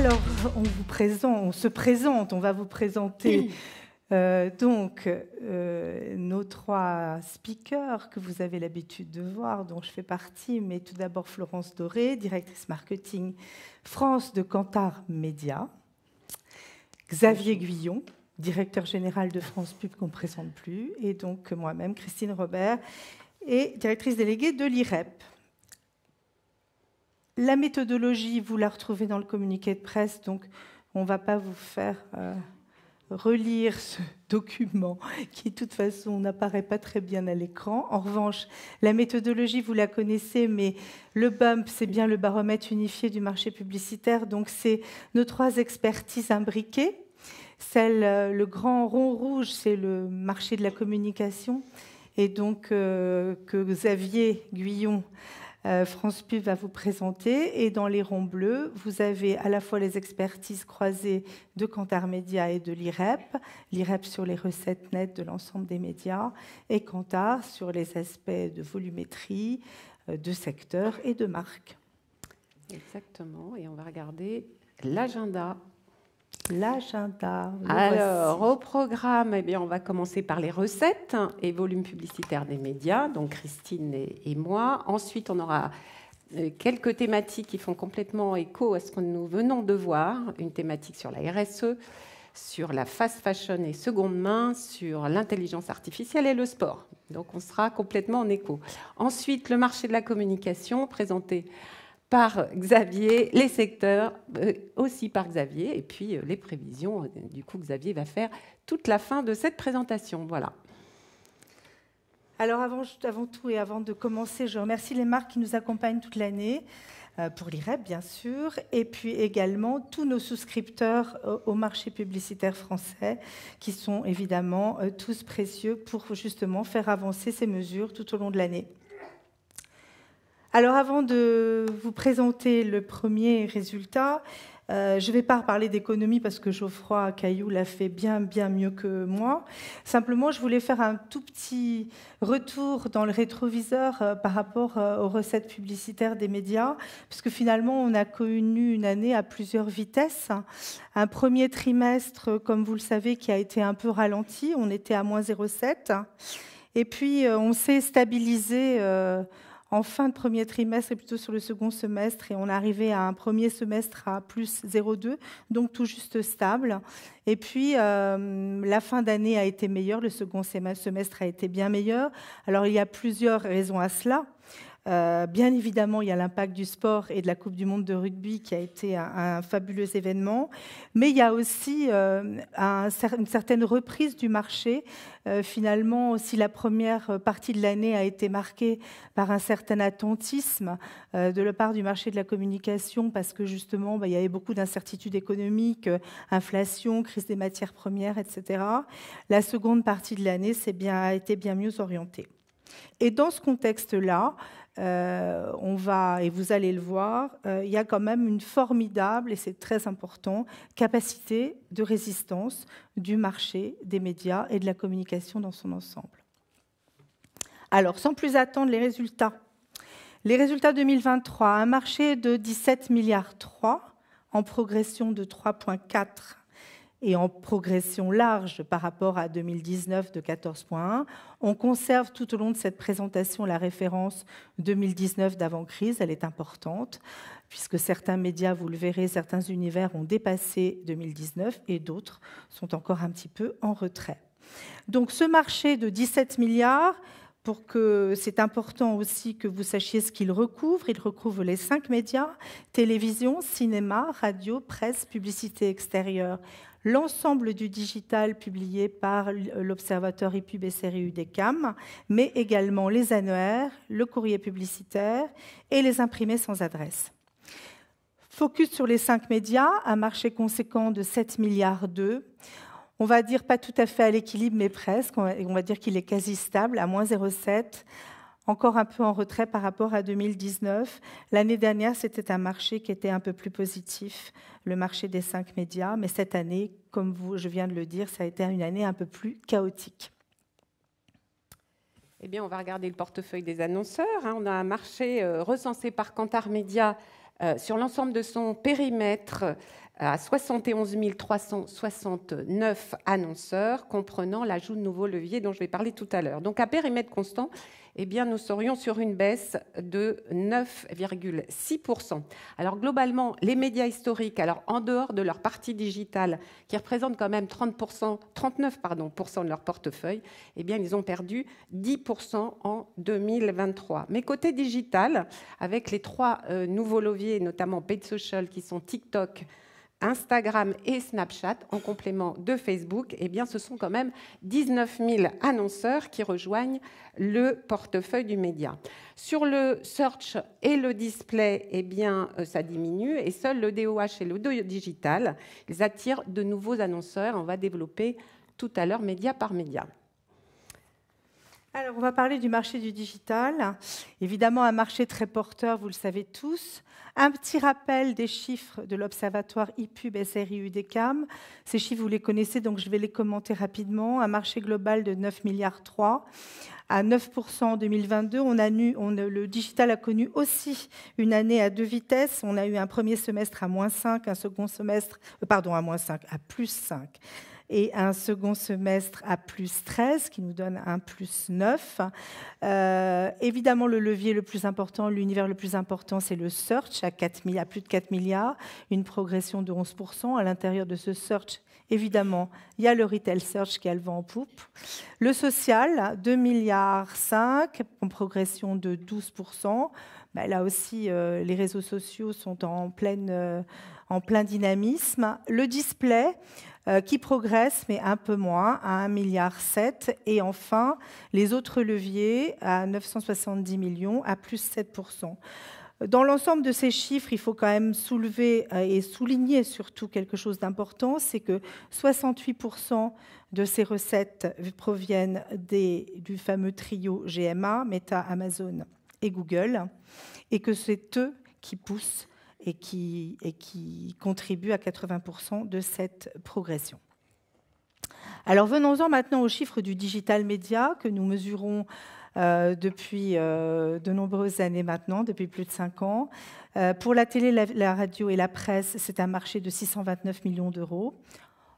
Alors, on se présente, on va vous présenter nos trois speakers que vous avez l'habitude de voir, dont je fais partie, mais tout d'abord Florence Doré, directrice marketing France de Kantar Média, Xavier Guyon, directeur général de France Pub qu'on ne présente plus, et donc moi-même, Christine Robert, et directrice déléguée de l'IREP. La méthodologie, vous la retrouvez dans le communiqué de presse, donc on ne va pas vous faire relire ce document qui, de toute façon, n'apparaît pas très bien à l'écran. En revanche, la méthodologie, vous la connaissez, mais le BUMP, c'est bien le baromètre unifié du marché publicitaire, donc c'est nos trois expertises imbriquées. Le grand rond rouge, c'est le marché de la communication, et donc que Xavier Guyon, France Pub va vous présenter. Et dans les ronds bleus, vous avez à la fois les expertises croisées de Kantar Média et de l'IREP sur les recettes nettes de l'ensemble des médias, et Kantar sur les aspects de volumétrie, de secteur et de marque. Exactement, et on va regarder l'agenda. L'agenda. Alors, au programme, eh bien, on va commencer par les recettes et volumes publicitaires des médias, donc Christine et moi. Ensuite, on aura quelques thématiques qui font complètement écho à ce que nous venons de voir. Une thématique sur la RSE, sur la fast fashion et seconde main, sur l'intelligence artificielle et le sport. Donc, on sera complètement en écho. Ensuite, le marché de la communication, présenté par Xavier, les secteurs aussi par Xavier, et puis les prévisions. Du coup, Xavier va faire toute la fin de cette présentation. Voilà. Alors, avant tout et avant de commencer, je remercie les marques qui nous accompagnent toute l'année, pour l'IREP, bien sûr, et puis également tous nos souscripteurs au marché publicitaire français, qui sont évidemment tous précieux pour justement faire avancer ces mesures tout au long de l'année. Alors, avant de vous présenter le premier résultat, je ne vais pas reparler d'économie parce que Geoffroy Cailloux l'a fait bien mieux que moi. Simplement, je voulais faire un tout petit retour dans le rétroviseur par rapport aux recettes publicitaires des médias, puisque finalement, on a connu une année à plusieurs vitesses. Un premier trimestre, comme vous le savez, qui a été un peu ralenti. On était à moins 0,7. Et puis, on s'est stabilisé en fin de premier trimestre et plutôt sur le second semestre, et on est arrivé à un premier semestre à plus 0,2, donc tout juste stable. Et puis, la fin d'année a été meilleure, le second semestre a été bien meilleur. Alors, il y a plusieurs raisons à cela. Bien évidemment, il y a l'impact du sport et de la Coupe du monde de rugby qui a été un fabuleux événement, mais il y a aussi une certaine reprise du marché. Finalement, si la première partie de l'année a été marquée par un certain attentisme de la part du marché de la communication, parce que justement, il y avait beaucoup d'incertitudes économiques, inflation, crise des matières premières, etc. La seconde partie de l'année a été bien mieux orientée. Et dans ce contexte-là, et vous allez le voir, il y a quand même une formidable, et c'est très important, capacité de résistance du marché des médias et de la communication dans son ensemble. Alors, sans plus attendre les résultats. Les résultats 2023, un marché de 17,3 milliards en progression de 3,4 et en progression large par rapport à 2019 de 14,1. On conserve tout au long de cette présentation la référence 2019 d'avant-crise, elle est importante, puisque certains médias, vous le verrez, certains univers ont dépassé 2019 et d'autres sont encore un petit peu en retrait. Donc ce marché de 17 milliards, c'est important aussi que vous sachiez ce qu'il recouvre. Il recouvre les 5 médias, télévision, cinéma, radio, presse, publicité extérieure, l'ensemble du digital publié par l'Observatoire ePub et série UDECAM, mais également les annuaires, le courrier publicitaire et les imprimés sans adresse. Focus sur les 5 médias, un marché conséquent de 7,2 milliards. On va dire pas tout à fait à l'équilibre, mais presque. On va dire qu'il est quasi stable, à moins 0,7. Encore un peu en retrait par rapport à 2019. L'année dernière, c'était un marché qui était un peu plus positif, le marché des 5 médias. Mais cette année, comme je viens de le dire, ça a été une année un peu plus chaotique. Eh bien, on va regarder le portefeuille des annonceurs. On a un marché recensé par Kantar Média sur l'ensemble de son périmètre à 71 369 annonceurs, comprenant l'ajout de nouveaux leviers dont je vais parler tout à l'heure. Donc à périmètre constant, eh bien, nous serions sur une baisse de 9,6%. Alors globalement, les médias historiques, alors en dehors de leur partie digitale, qui représente quand même 39% de leur portefeuille, eh bien, ils ont perdu 10% en 2023. Mais côté digital, avec les 3 nouveaux leviers, notamment paid social, qui sont TikTok, Instagram et Snapchat, en complément de Facebook, eh bien, ce sont quand même 19 000 annonceurs qui rejoignent le portefeuille du média. Sur le search et le display, eh bien, ça diminue, et seul le DOH et l'audio digital, ils attirent de nouveaux annonceurs. On va développer tout à l'heure média par média. Alors, on va parler du marché du digital. Évidemment, un marché très porteur, vous le savez tous. Un petit rappel des chiffres de l'Observatoire IPUB SRI UDECAM. Ces chiffres, vous les connaissez, donc je vais les commenter rapidement. Un marché global de 9,3 milliards à 9% en 2022. Le digital a connu aussi une année à 2 vitesses. On a eu un premier semestre à -5, un second semestre, à plus 5. Et un second semestre à plus 13, qui nous donne un plus 9. Évidemment, le levier le plus important, l'univers le plus important, c'est le search, à plus de 4 milliards, une progression de 11%. À l'intérieur de ce search, évidemment, il y a le retail search qui a le vent en poupe. Le social, 2,5 milliards, en progression de 12%. Là aussi, les réseaux sociaux sont en plein dynamisme. Le display, qui progresse, mais un peu moins, à 1,7 milliard. Et enfin, les autres leviers, à 970 millions, à plus 7%. Dans l'ensemble de ces chiffres, il faut quand même soulever et souligner surtout quelque chose d'important, c'est que 68% de ces recettes proviennent du fameux trio GMA, Meta, Amazon et Google, et que c'est eux qui poussent et qui contribue à 80% de cette progression. Alors venons-en maintenant aux chiffres du digital média que nous mesurons depuis de nombreuses années maintenant, depuis plus de 5 ans. Pour la télé, la radio et la presse, c'est un marché de 629 millions d'euros,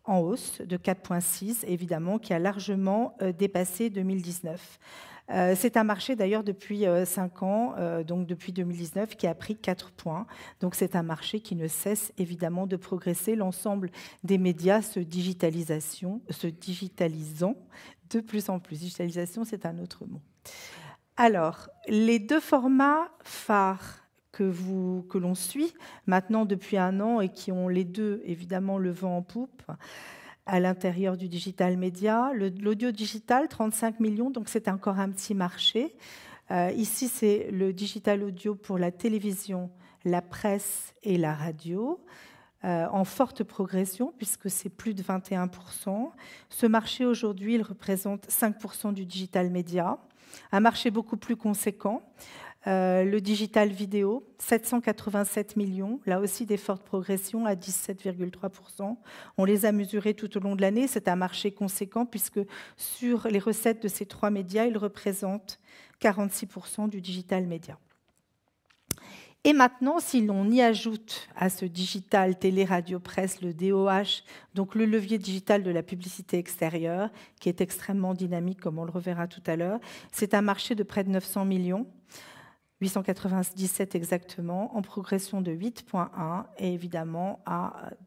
en hausse de 4,6, évidemment, qui a largement dépassé 2019. C'est un marché d'ailleurs depuis 5 ans, donc depuis 2019, qui a pris 4 points. Donc c'est un marché qui ne cesse évidemment de progresser. L'ensemble des médias se digitalisant de plus en plus. Digitalisation, c'est un autre mot. Alors, les 2 formats phares que l'on suit maintenant depuis 1 an et qui ont les 2, évidemment, le vent en poupe, à l'intérieur du digital média. L'audio digital, 35 millions, donc c'est encore un petit marché. Ici, c'est le digital audio pour la télévision, la presse et la radio, en forte progression, puisque c'est plus de 21%. Ce marché, aujourd'hui, il représente 5% du digital média, un marché beaucoup plus conséquent. Le digital vidéo, 787 millions, là aussi des fortes progressions à 17,3%. On les a mesurés tout au long de l'année. C'est un marché conséquent puisque sur les recettes de ces 3 médias, ils représentent 46% du digital média. Et maintenant, si l'on y ajoute à ce digital télé, radio, presse, le DOH, donc le levier digital de la publicité extérieure, qui est extrêmement dynamique, comme on le reverra tout à l'heure, c'est un marché de près de 900 millions. 897 exactement, en progression de 8,1 et évidemment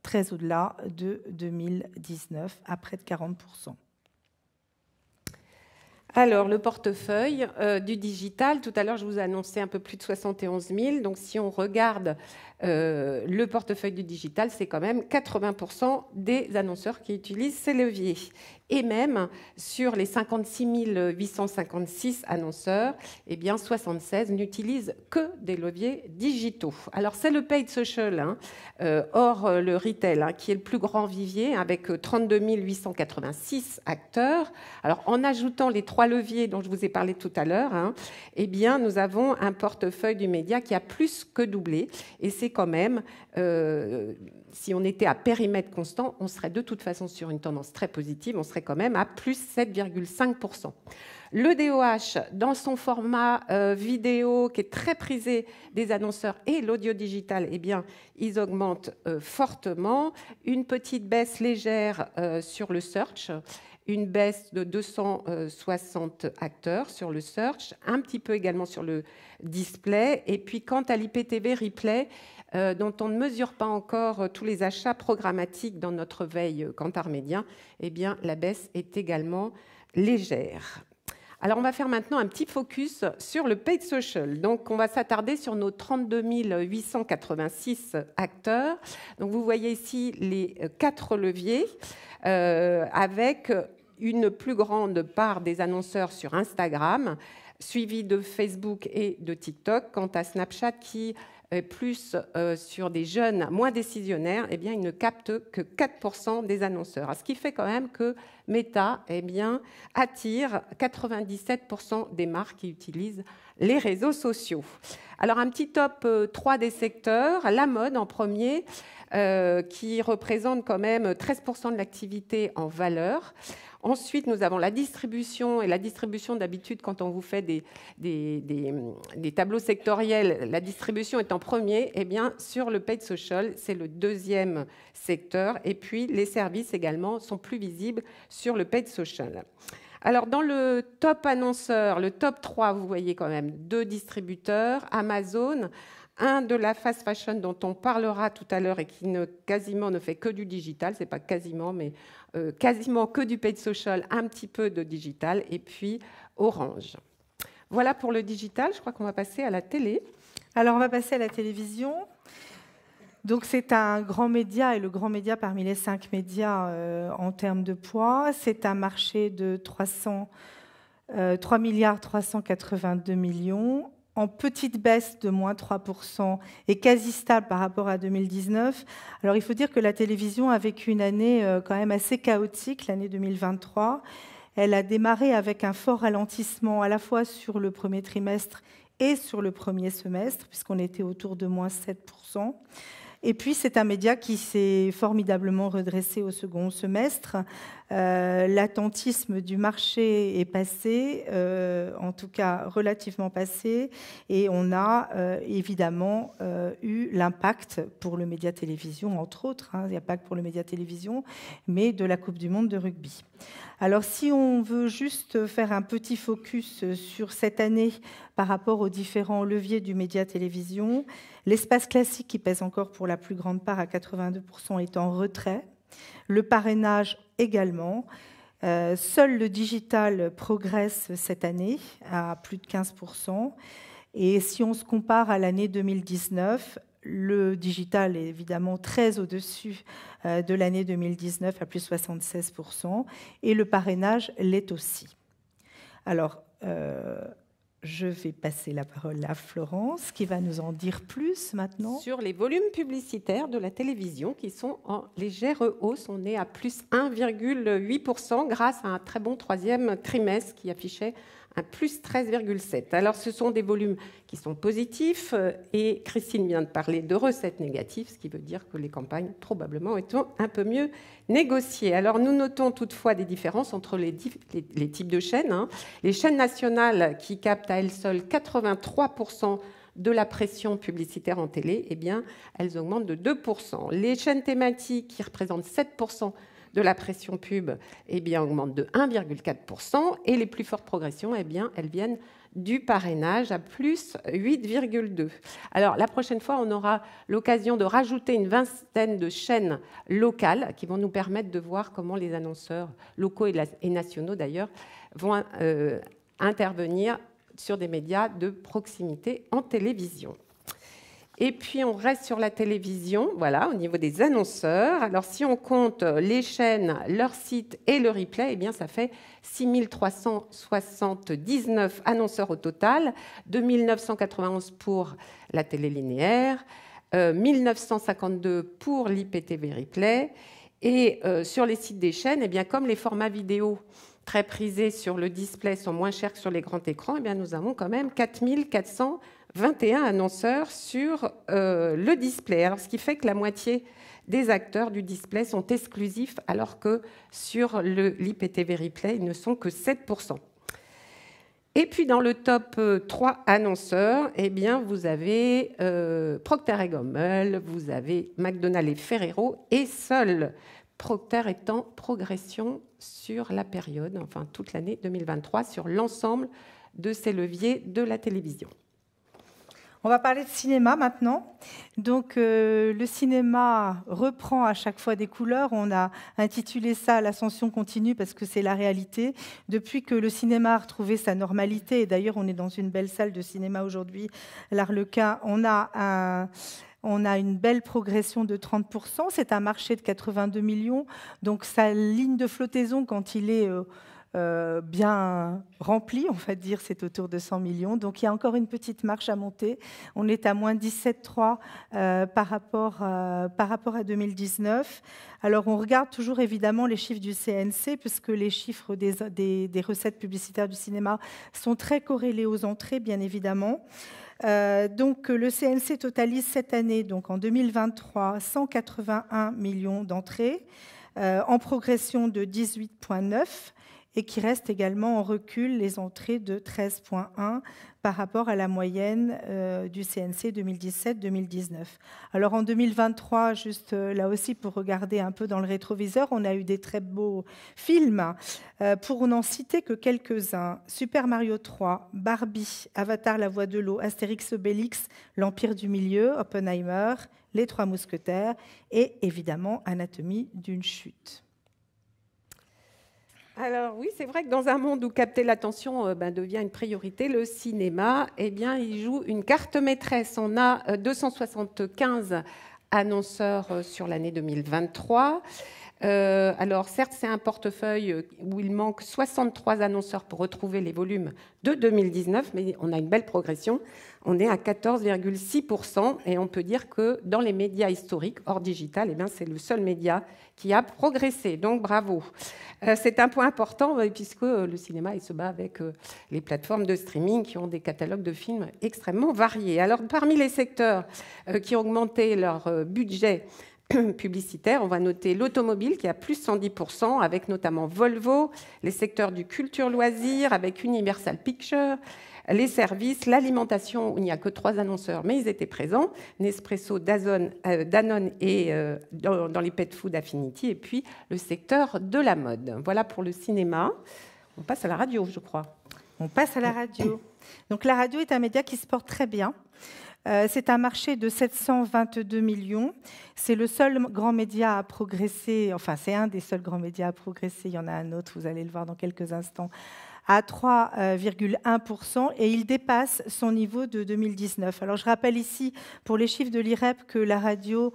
très au-delà de 2019, à près de 40%. Alors, le portefeuille du digital, tout à l'heure, je vous ai annoncé un peu plus de 71 000. Donc, si on regarde le portefeuille du digital, c'est quand même 80% des annonceurs qui utilisent ces leviers. Et même sur les 56 856 annonceurs, eh bien 76 n'utilisent que des leviers digitaux. Alors c'est le paid social, hors le retail, qui est le plus grand vivier, avec 32 886 acteurs. Alors en ajoutant les 3 leviers dont je vous ai parlé tout à l'heure, eh bien nous avons un portefeuille du média qui a plus que doublé. Et c'est quand même, si on était à périmètre constant, on serait de toute façon sur une tendance très positive, on serait quand même à plus 7,5%. Le DOH, dans son format vidéo, qui est très prisé des annonceurs, et l'audio digital, eh bien, ils augmentent fortement. Une petite baisse légère sur le search, une baisse de 260 acteurs sur le search, un petit peu également sur le display. Et puis, quant à l'IPTV Replay, dont on ne mesure pas encore tous les achats programmatiques dans notre veille Kantar Média, eh bien, la baisse est également légère. Alors, on va faire maintenant un petit focus sur le paid social. Donc, on va s'attarder sur nos 32 886 acteurs. Donc, vous voyez ici les 4 leviers avec une plus grande part des annonceurs sur Instagram, suivi de Facebook et de TikTok. Quant à Snapchat, qui est plus sur des jeunes moins décisionnaires, eh bien, il ne capte que 4% des annonceurs. Ce qui fait quand même que Meta, eh bien, attire 97% des marques qui utilisent les réseaux sociaux. Alors, un petit top 3 des secteurs. La mode en premier, qui représente quand même 13% de l'activité en valeur. Ensuite, nous avons la distribution. Et la distribution, d'habitude, quand on vous fait des tableaux sectoriels, la distribution est en premier. Eh bien, sur le paid social, c'est le deuxième secteur. Et puis, les services également sont plus visibles sur le paid social. Alors, dans le top annonceur, le top 3, vous voyez quand même 2 distributeurs, Amazon, un de la fast fashion dont on parlera tout à l'heure et qui quasiment ne fait que du digital, c'est pas quasiment, mais quasiment que du paid social, un petit peu de digital, et puis Orange. Voilà pour le digital, je crois qu'on va passer à la télé. Alors, on va passer à la télévision. Donc, c'est un grand média, et le grand média parmi les 5 médias en termes de poids. C'est un marché de 3 milliards 382 millions, en petite baisse de moins 3% et quasi stable par rapport à 2019. Alors, il faut dire que la télévision a vécu une année quand même assez chaotique, l'année 2023. Elle a démarré avec un fort ralentissement à la fois sur le premier trimestre et sur le premier semestre, puisqu'on était autour de moins 7%. Et puis, c'est un média qui s'est formidablement redressé au second semestre. L'attentisme du marché est passé, en tout cas relativement passé, et on a évidemment eu l'impact pour le média télévision, entre autres, il n'y a pas que pour le média télévision, mais de la Coupe du monde de rugby. Alors, si on veut juste faire un petit focus sur cette année par rapport aux différents leviers du média télévision, l'espace classique, qui pèse encore pour la plus grande part à 82%, est en retrait. Le parrainage également. Seul le digital progresse cette année à plus de 15%. Et si on se compare à l'année 2019, le digital est évidemment très au-dessus de l'année 2019 à plus 76%. Et le parrainage l'est aussi. Alors, je vais passer la parole à Florence, qui va nous en dire plus maintenant. Sur les volumes publicitaires de la télévision, qui sont en légère hausse. On est à plus 1,8% grâce à un très bon troisième trimestre qui affichait un plus 13,7%. Alors, ce sont des volumes qui sont positifs et Christine vient de parler de recettes négatives, ce qui veut dire que les campagnes, probablement, étant un peu mieux négociées. Alors, nous notons toutefois des différences entre les types de chaînes. Les chaînes nationales qui captent à elles seules 83% de la pression publicitaire en télé, eh bien, elles augmentent de 2%. Les chaînes thématiques qui représentent 7% de la pression pub, eh bien, augmente de 1,4%. Et les plus fortes progressions, eh bien, elles viennent du parrainage à plus 8,2%. Alors, la prochaine fois, on aura l'occasion de rajouter une vingtaine de chaînes locales qui vont nous permettre de voir comment les annonceurs locaux et nationaux, d'ailleurs, vont intervenir sur des médias de proximité en télévision. Et puis, on reste sur la télévision, voilà, au niveau des annonceurs. Alors, si on compte les chaînes, leur site et le replay, eh bien, ça fait 6 379 annonceurs au total, 2 991 pour la télé linéaire, 1 952 pour l'IPTV replay. Et sur les sites des chaînes, eh bien, comme les formats vidéo très prisés sur le display sont moins chers que sur les grands écrans, eh bien, nous avons quand même 4 421 annonceurs sur le display. Alors, ce qui fait que la moitié des acteurs du display sont exclusifs, alors que sur l'IPTV replay, ils ne sont que 7%. Et puis dans le top 3 annonceurs, eh bien, vous avez Procter & Gamble, vous avez McDonald's et Ferrero, et seul Procter est en progression sur la période, enfin toute l'année 2023, sur l'ensemble de ces leviers de la télévision. On va parler de cinéma maintenant. Donc, le cinéma reprend à chaque fois des couleurs. On a intitulé ça « L'ascension continue » parce que c'est la réalité. Depuis que le cinéma a retrouvé sa normalité, et d'ailleurs on est dans une belle salle de cinéma aujourd'hui, l'Arlequin, on a une belle progression de 30%. C'est un marché de 82 millions. Donc, sa ligne de flottaison, quand il est bien rempli, on va dire, c'est autour de 100 millions. Donc, il y a encore une petite marche à monter. On est à moins 17,3 par rapport à 2019. Alors, on regarde toujours évidemment les chiffres du CNC, puisque les chiffres des recettes publicitaires du cinéma sont très corrélés aux entrées, bien évidemment. Donc, le CNC totalise cette année, donc en 2023, 181 millions d'entrées, en progression de 18,9, et qui reste également en recul, les entrées de 13,1 par rapport à la moyenne du CNC 2017-2019. Alors en 2023, juste là aussi pour regarder un peu dans le rétroviseur, on a eu des très beaux films. Pour n'en citer que quelques-uns, Super Mario 3, Barbie, Avatar la voix de l'eau, Astérix Obélix, L'Empire du Milieu, Oppenheimer, Les Trois Mousquetaires et évidemment Anatomie d'une chute. Alors oui, c'est vrai que dans un monde où capter l'attention devient une priorité, le cinéma, eh bien, il joue une carte maîtresse. On a 275 annonceurs sur l'année 2023. Alors certes, c'est un portefeuille où il manque 63 annonceurs pour retrouver les volumes de 2019, mais on a une belle progression. On est à 14,6% et on peut dire que dans les médias historiques, hors digital, eh bien, c'est le seul média qui a progressé. Donc bravo. C'est un point important puisque le cinéma il se bat avec les plateformes de streaming qui ont des catalogues de films extrêmement variés. Alors parmi les secteurs qui ont augmenté leur budget publicitaire, on va noter l'automobile qui a plus 110%, avec notamment Volvo, les secteurs du culture-loisir avec Universal Pictures, les services, l'alimentation, où il n'y a que 3 annonceurs, mais ils étaient présents, Nespresso, Danone et dans les pet food Affinity, et puis le secteur de la mode. Voilà pour le cinéma. On passe à la radio, je crois. On passe à la radio. Donc la radio est un média qui se porte très bien. C'est un marché de 722 millions. C'est le seul grand média à progresser, enfin c'est un des seuls grands médias à progresser, il y en a un autre, vous allez le voir dans quelques instants, à 3,1% et il dépasse son niveau de 2019. Alors je rappelle ici pour les chiffres de l'IREP que la radio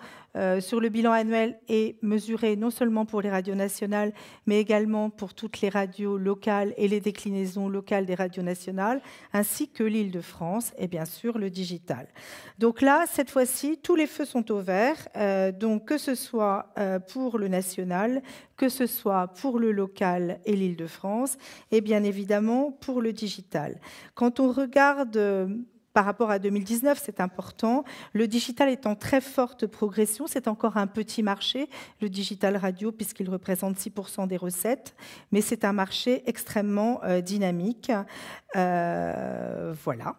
sur le bilan annuel est mesurée non seulement pour les radios nationales mais également pour toutes les radios locales et les déclinaisons locales des radios nationales ainsi que l'Île-de-France et bien sûr le digital. Donc là, cette fois-ci, tous les feux sont au vert, donc que ce soit pour le national, que ce soit pour le local et l'Île-de-France et bien évidemment pour le digital. Quand on regarde par rapport à 2019, c'est important. Le digital est en très forte progression. C'est encore un petit marché, le digital radio, puisqu'il représente 6% des recettes. Mais c'est un marché extrêmement dynamique. Voilà.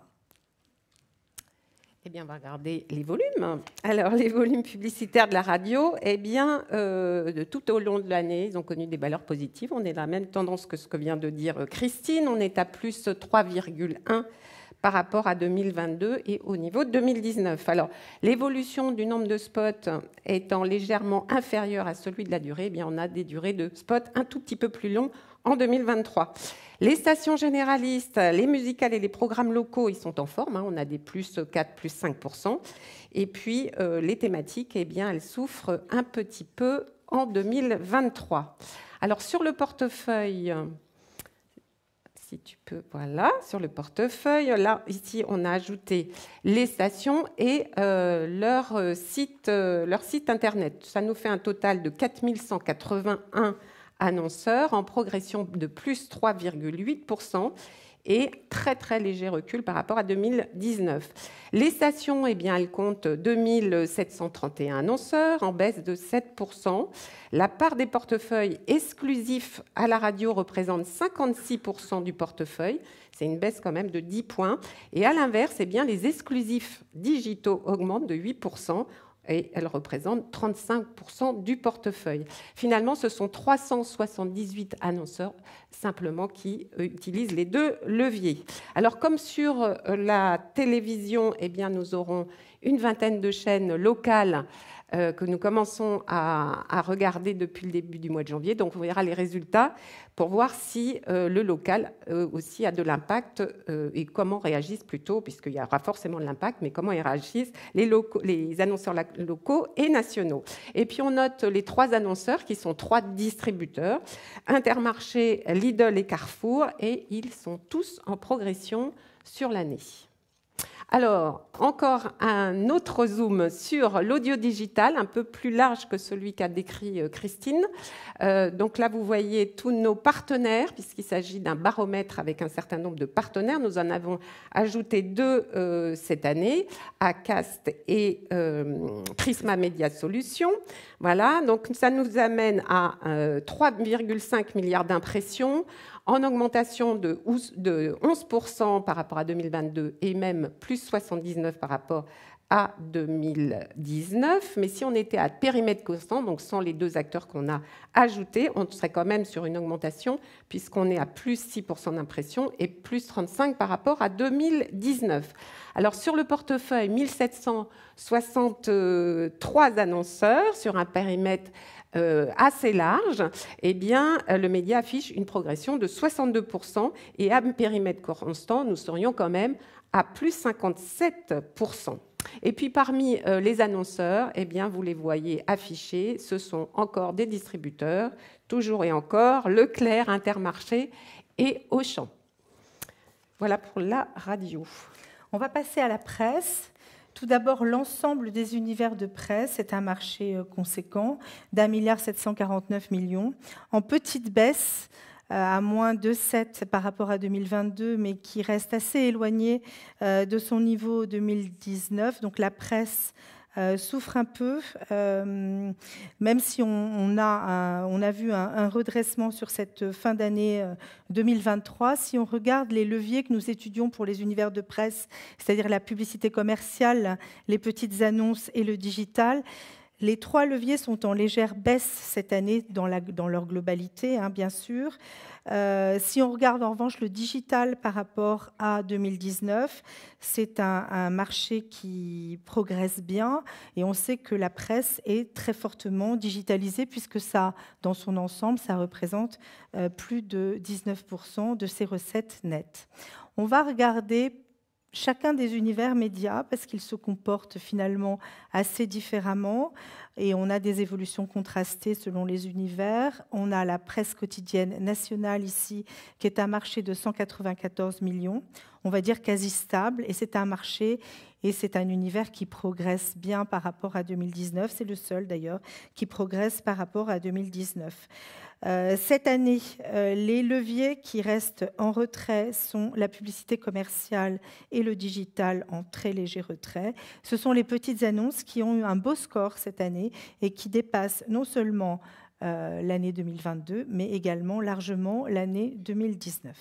Eh bien, on va regarder les volumes. Alors, les volumes publicitaires de la radio, eh bien, tout au long de l'année, ils ont connu des valeurs positives. On est dans la même tendance que ce que vient de dire Christine. On est à plus 3,1 par rapport à 2022 et au niveau de 2019. Alors, l'évolution du nombre de spots étant légèrement inférieure à celui de la durée, eh bien, on a des durées de spots un tout petit peu plus longues en 2023. Les stations généralistes, les musicales et les programmes locaux, ils sont en forme. On a des plus 4, plus 5%. Et puis, les thématiques, eh bien, elles souffrent un petit peu en 2023. Alors, sur le portefeuille... Si tu peux, voilà, sur le portefeuille. Là, ici, on a ajouté les stations et leur site Internet. Ça nous fait un total de 4181 annonceurs en progression de plus 3,8% et très, très léger recul par rapport à 2019. Les stations, eh bien, elles comptent 2731 annonceurs en baisse de 7%. La part des portefeuilles exclusifs à la radio représente 56% du portefeuille. C'est une baisse quand même de 10 points. Et à l'inverse, eh bien, les exclusifs digitaux augmentent de 8%. Et elles représentent 35% du portefeuille. Finalement, ce sont 378 annonceurs simplement qui utilisent les deux leviers. Alors, comme sur la télévision, eh bien, nous aurons une vingtaine de chaînes locales que nous commençons à regarder depuis le début du mois de janvier. Donc, on verra les résultats pour voir si le local aussi a de l'impact et comment réagissent plutôt, puisqu'il y aura forcément de l'impact, mais comment ils réagissent les annonceurs locaux et nationaux. Et puis, on note les 3 annonceurs qui sont 3 distributeurs, Intermarché, Lidl et Carrefour, et ils sont tous en progression sur l'année. Alors, encore un autre zoom sur l'audio digital, un peu plus large que celui qu'a décrit Christine. Donc là, vous voyez tous nos partenaires, puisqu'il s'agit d'un baromètre avec un certain nombre de partenaires. Nous en avons ajouté 2 cette année, Acast et Prisma Media Solutions. Voilà, donc ça nous amène à 3,5 milliards d'impressions, en augmentation de 11% par rapport à 2022 et même plus 79% par rapport à 2019. Mais si on était à périmètre constant, donc sans les 2 acteurs qu'on a ajoutés, on serait quand même sur une augmentation puisqu'on est à plus 6% d'impression et plus 35% par rapport à 2019. Alors sur le portefeuille, 1763 annonceurs sur un périmètre assez large, eh bien, le média affiche une progression de 62% et à périmètre constant, nous serions quand même à plus 57%. Et puis parmi les annonceurs, eh bien, vous les voyez affichés, ce sont encore des distributeurs, toujours et encore, Leclerc, Intermarché et Auchan. Voilà pour la radio. On va passer à la presse. Tout d'abord, l'ensemble des univers de presse est un marché conséquent d'1,749 milliard, en petite baisse à moins de 7 par rapport à 2022, mais qui reste assez éloigné de son niveau 2019. Donc la presse souffre un peu, même si on a vu un redressement sur cette fin d'année 2023. Si on regarde les leviers que nous étudions pour les univers de presse, c'est-à-dire la publicité commerciale, les petites annonces et le digital, les 3 leviers sont en légère baisse cette année dans leur globalité, bien sûr. Si on regarde en revanche le digital par rapport à 2019, c'est un marché qui progresse bien et on sait que la presse est très fortement digitalisée puisque ça, dans son ensemble, ça représente plus de 19% de ses recettes nettes. On va regarder chacun des univers médias parce qu'ils se comportent finalement assez différemment et on a des évolutions contrastées selon les univers. On a la presse quotidienne nationale ici qui est un marché de 194 millions, on va dire quasi stable, et c'est un marché et c'est un univers qui progresse bien par rapport à 2019. C'est le seul d'ailleurs qui progresse par rapport à 2019. Cette année, les leviers qui restent en retrait sont la publicité commerciale et le digital en très léger retrait. Ce sont les petites annonces qui ont eu un beau score cette année et qui dépassent non seulement l'année 2022, mais également largement l'année 2019.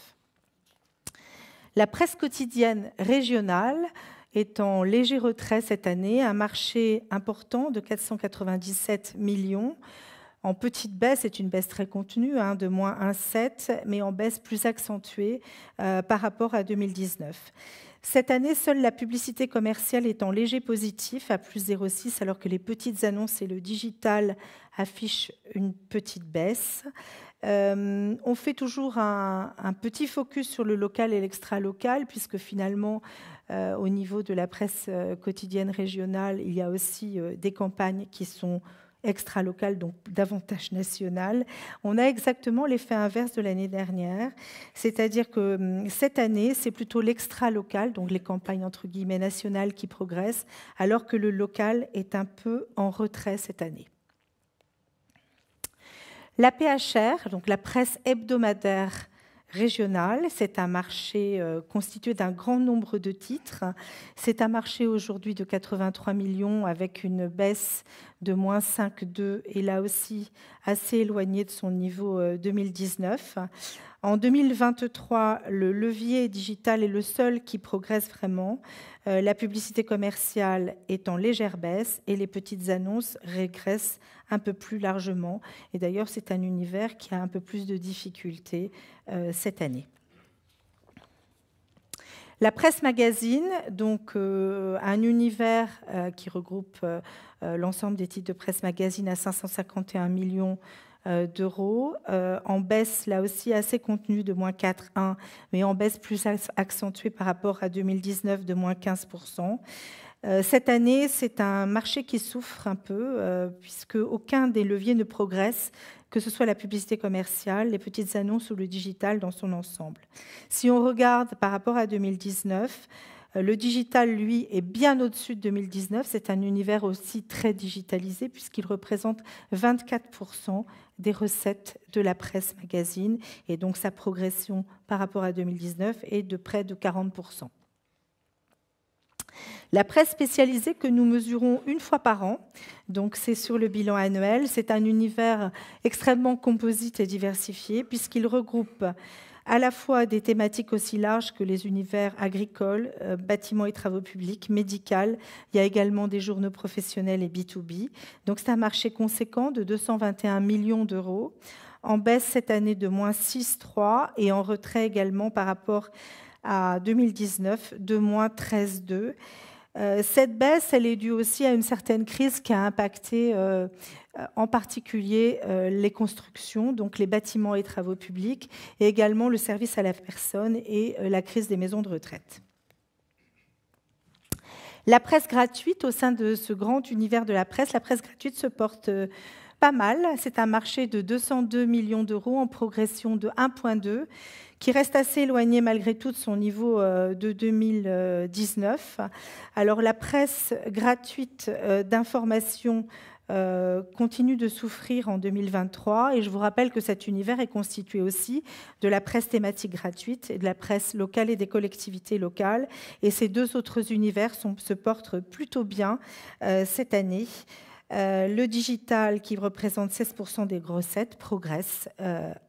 La presse quotidienne régionale est en léger retrait cette année, un marché important de 497 millions. En petite baisse, c'est une baisse très contenue, de moins 1,7, mais en baisse plus accentuée par rapport à 2019. Cette année, seule la publicité commerciale est en léger positif, à plus 0,6, alors que les petites annonces et le digital affichent une petite baisse. On fait toujours un petit focus sur le local et l'extra-local, puisque finalement, au niveau de la presse quotidienne régionale, il y a aussi des campagnes qui sont extra-local, donc davantage national. On a exactement l'effet inverse de l'année dernière, c'est-à-dire que cette année, c'est plutôt l'extra-local, donc les campagnes entre guillemets nationales qui progressent, alors que le local est un peu en retrait cette année. La PHR, donc la presse hebdomadaire régionale, c'est un marché constitué d'un grand nombre de titres. C'est un marché aujourd'hui de 83 millions avec une baisse de moins 5,2 et là aussi assez éloigné de son niveau 2019. En 2023, le levier digital est le seul qui progresse vraiment. La publicité commerciale est en légère baisse et les petites annonces régressent un peu plus largement. Et d'ailleurs, c'est un univers qui a un peu plus de difficultés cette année. La presse magazine, donc un univers qui regroupe l'ensemble des titres de presse magazine à 551 millions d'euros, en baisse là aussi assez contenue de moins 4,1, mais en baisse plus accentuée par rapport à 2019 de moins 15%. Cette année, c'est un marché qui souffre un peu, puisque aucun des leviers ne progresse, que ce soit la publicité commerciale, les petites annonces ou le digital dans son ensemble. Si on regarde par rapport à 2019, le digital, lui, est bien au-dessus de 2019. C'est un univers aussi très digitalisé puisqu'il représente 24% des recettes de la presse magazine. Et donc, sa progression par rapport à 2019 est de près de 40%. La presse spécialisée que nous mesurons une fois par an, donc c'est sur le bilan annuel, c'est un univers extrêmement composite et diversifié puisqu'il regroupe à la fois des thématiques aussi larges que les univers agricoles, bâtiments et travaux publics, médical. Il y a également des journaux professionnels et B2B. Donc c'est un marché conséquent de 221 millions d'euros, en baisse cette année de moins 6,3 et en retrait également par rapport à 2019 de moins 13,2. Cette baisse, elle est due aussi à une certaine crise qui a impacté en particulier les constructions, donc les bâtiments et travaux publics, et également le service à la personne et la crise des maisons de retraite. La presse gratuite, au sein de ce grand univers de la presse gratuite se porte pas mal. C'est un marché de 202 millions d'euros en progression de 1,2, qui reste assez éloigné malgré tout de son niveau de 2019. Alors la presse gratuite d'information continue de souffrir en 2023 et je vous rappelle que cet univers est constitué aussi de la presse thématique gratuite et de la presse locale et des collectivités locales et ces deux autres univers se portent plutôt bien cette année. Le digital, qui représente 16% des recettes, progresse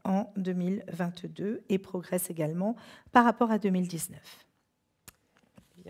en 2022 et progresse également par rapport à 2019.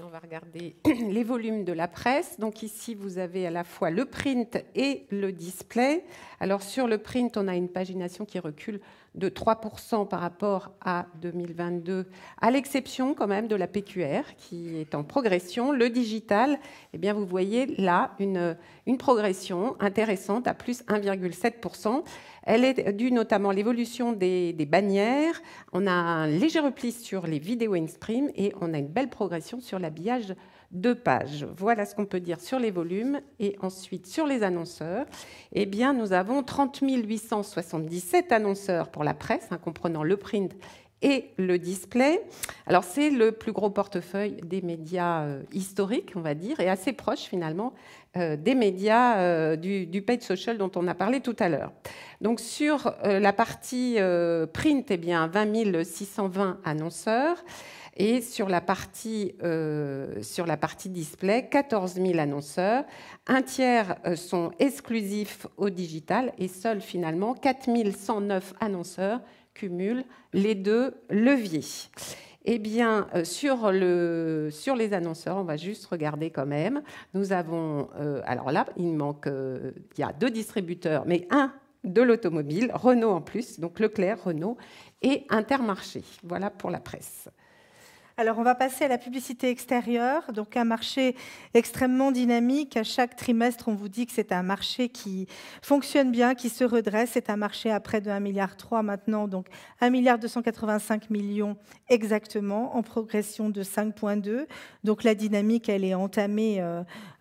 On va regarder les volumes de la presse. Donc ici, vous avez à la fois le print et le display. Alors sur le print, on a une pagination qui recule de 3% par rapport à 2022, à l'exception quand même de la PQR qui est en progression. Le digital, eh bien, vous voyez là une progression intéressante à plus 1,7%. Elle est due notamment à l'évolution des bannières. On a un léger repli sur les vidéos in stream et on a une belle progression sur l'habillage de pages. Voilà ce qu'on peut dire sur les volumes. Et ensuite, sur les annonceurs, eh bien, nous avons 30 877 annonceurs pour la presse, comprenant le print et le display. Alors, c'est le plus gros portefeuille des médias historiques, on va dire, et assez proche, finalement, des médias du paid social dont on a parlé tout à l'heure. Donc, sur la partie print, eh bien, 20 620 annonceurs. Et sur la partie display, 14 000 annonceurs. Un tiers sont exclusifs au digital et seuls finalement 4 109 annonceurs cumulent les deux leviers. Eh bien, sur les annonceurs, on va juste regarder quand même. Nous avons, alors là, il y a 2 distributeurs, mais un de l'automobile, Renault en plus, donc Leclerc, Renault et Intermarché. Voilà pour la presse. Alors, on va passer à la publicité extérieure, donc un marché extrêmement dynamique. À chaque trimestre, on vous dit que c'est un marché qui fonctionne bien, qui se redresse. C'est un marché à près de 1,3 milliard maintenant, donc 1,285 milliard exactement, en progression de 5,2. Donc, la dynamique, elle est entamée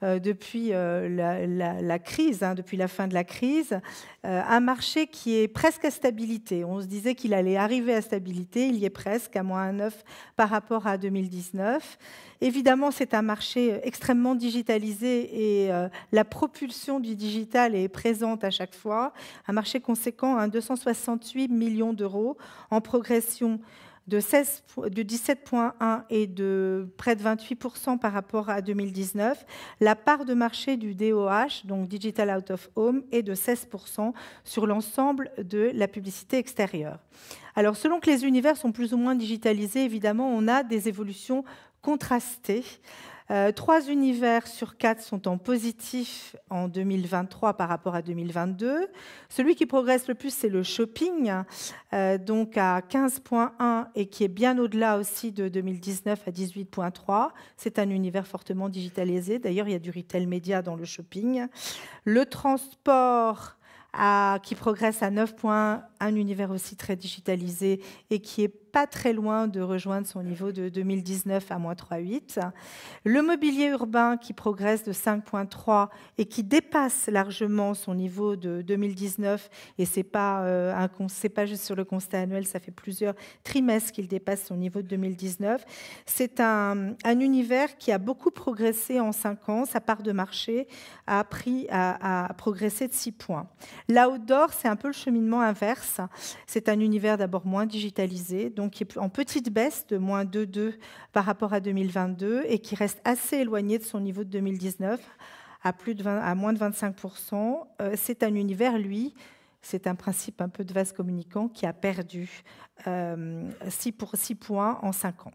depuis la crise, depuis la fin de la crise. Un marché qui est presque à stabilité. On se disait qu'il allait arriver à stabilité, il y est presque, à moins 1,9 par rapport à 2019. Évidemment, c'est un marché extrêmement digitalisé et la propulsion du digital est présente à chaque fois. Un marché conséquent, 268 millions d'euros en progression de 17,1 et de près de 28% par rapport à 2019. La part de marché du DOH, donc Digital Out of Home, est de 16% sur l'ensemble de la publicité extérieure. Alors, selon que les univers sont plus ou moins digitalisés, évidemment, on a des évolutions contrastées. 3 univers sur 4 sont en positif en 2023 par rapport à 2022. Celui qui progresse le plus, c'est le shopping, donc à 15,1 et qui est bien au-delà aussi de 2019 à 18,3. C'est un univers fortement digitalisé. D'ailleurs, il y a du retail média dans le shopping. Le transport qui progresse à 9,1, un univers aussi très digitalisé et qui est pas très loin de rejoindre son niveau de 2019 à moins 3,8. Le mobilier urbain qui progresse de 5,3 et qui dépasse largement son niveau de 2019. Et c'est pas juste sur le constat annuel, ça fait plusieurs trimestres qu'il dépasse son niveau de 2019. C'est un univers qui a beaucoup progressé en 5 ans. Sa part de marché a progressé de 6 points. L'outdoor, c'est un peu le cheminement inverse. C'est un univers d'abord moins digitalisé, donc qui est en petite baisse de moins 2,2 par rapport à 2022 et qui reste assez éloigné de son niveau de 2019 à moins de 25%. C'est un univers, lui, c'est un principe un peu de vase communicant qui a perdu 6 points en 5 ans.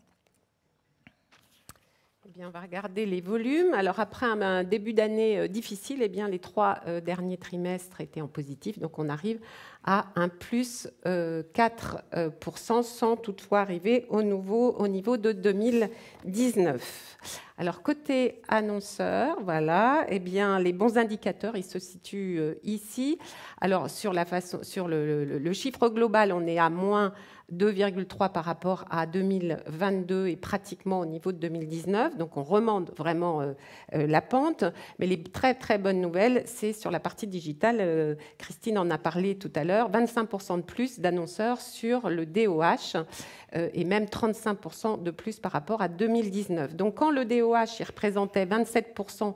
Eh bien, on va regarder les volumes. Alors, après un début d'année difficile, eh bien, les 3 derniers trimestres étaient en positif. Donc, on arrive à un plus 4% sans toutefois arriver au niveau de 2019. Alors, côté annonceurs, voilà, eh bien, les bons indicateurs, ils se situent ici. Alors, sur le chiffre global, on est à moins 2,3 par rapport à 2022 et pratiquement au niveau de 2019. Donc, on remonte vraiment la pente. Mais les très, très bonnes nouvelles, c'est sur la partie digitale. Christine en a parlé tout à l'heure. 25% de plus d'annonceurs sur le DOH et même 35% de plus par rapport à 2019. Donc, quand le DOH il représentait 27%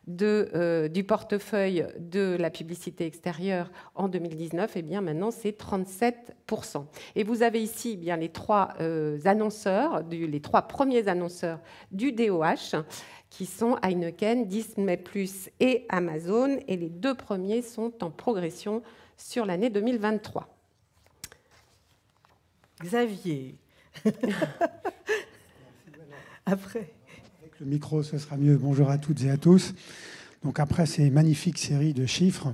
du portefeuille de la publicité extérieure en 2019, eh bien maintenant c'est 37%. Et vous avez ici eh bien les 3 annonceurs, les 3 premiers annonceurs du DOH, qui sont Heineken, Disney+, et Amazon, et les 2 premiers sont en progression sur l'année 2023. Xavier. Après. Avec le micro, ce sera mieux. Bonjour à toutes et à tous. Donc après ces magnifiques séries de chiffres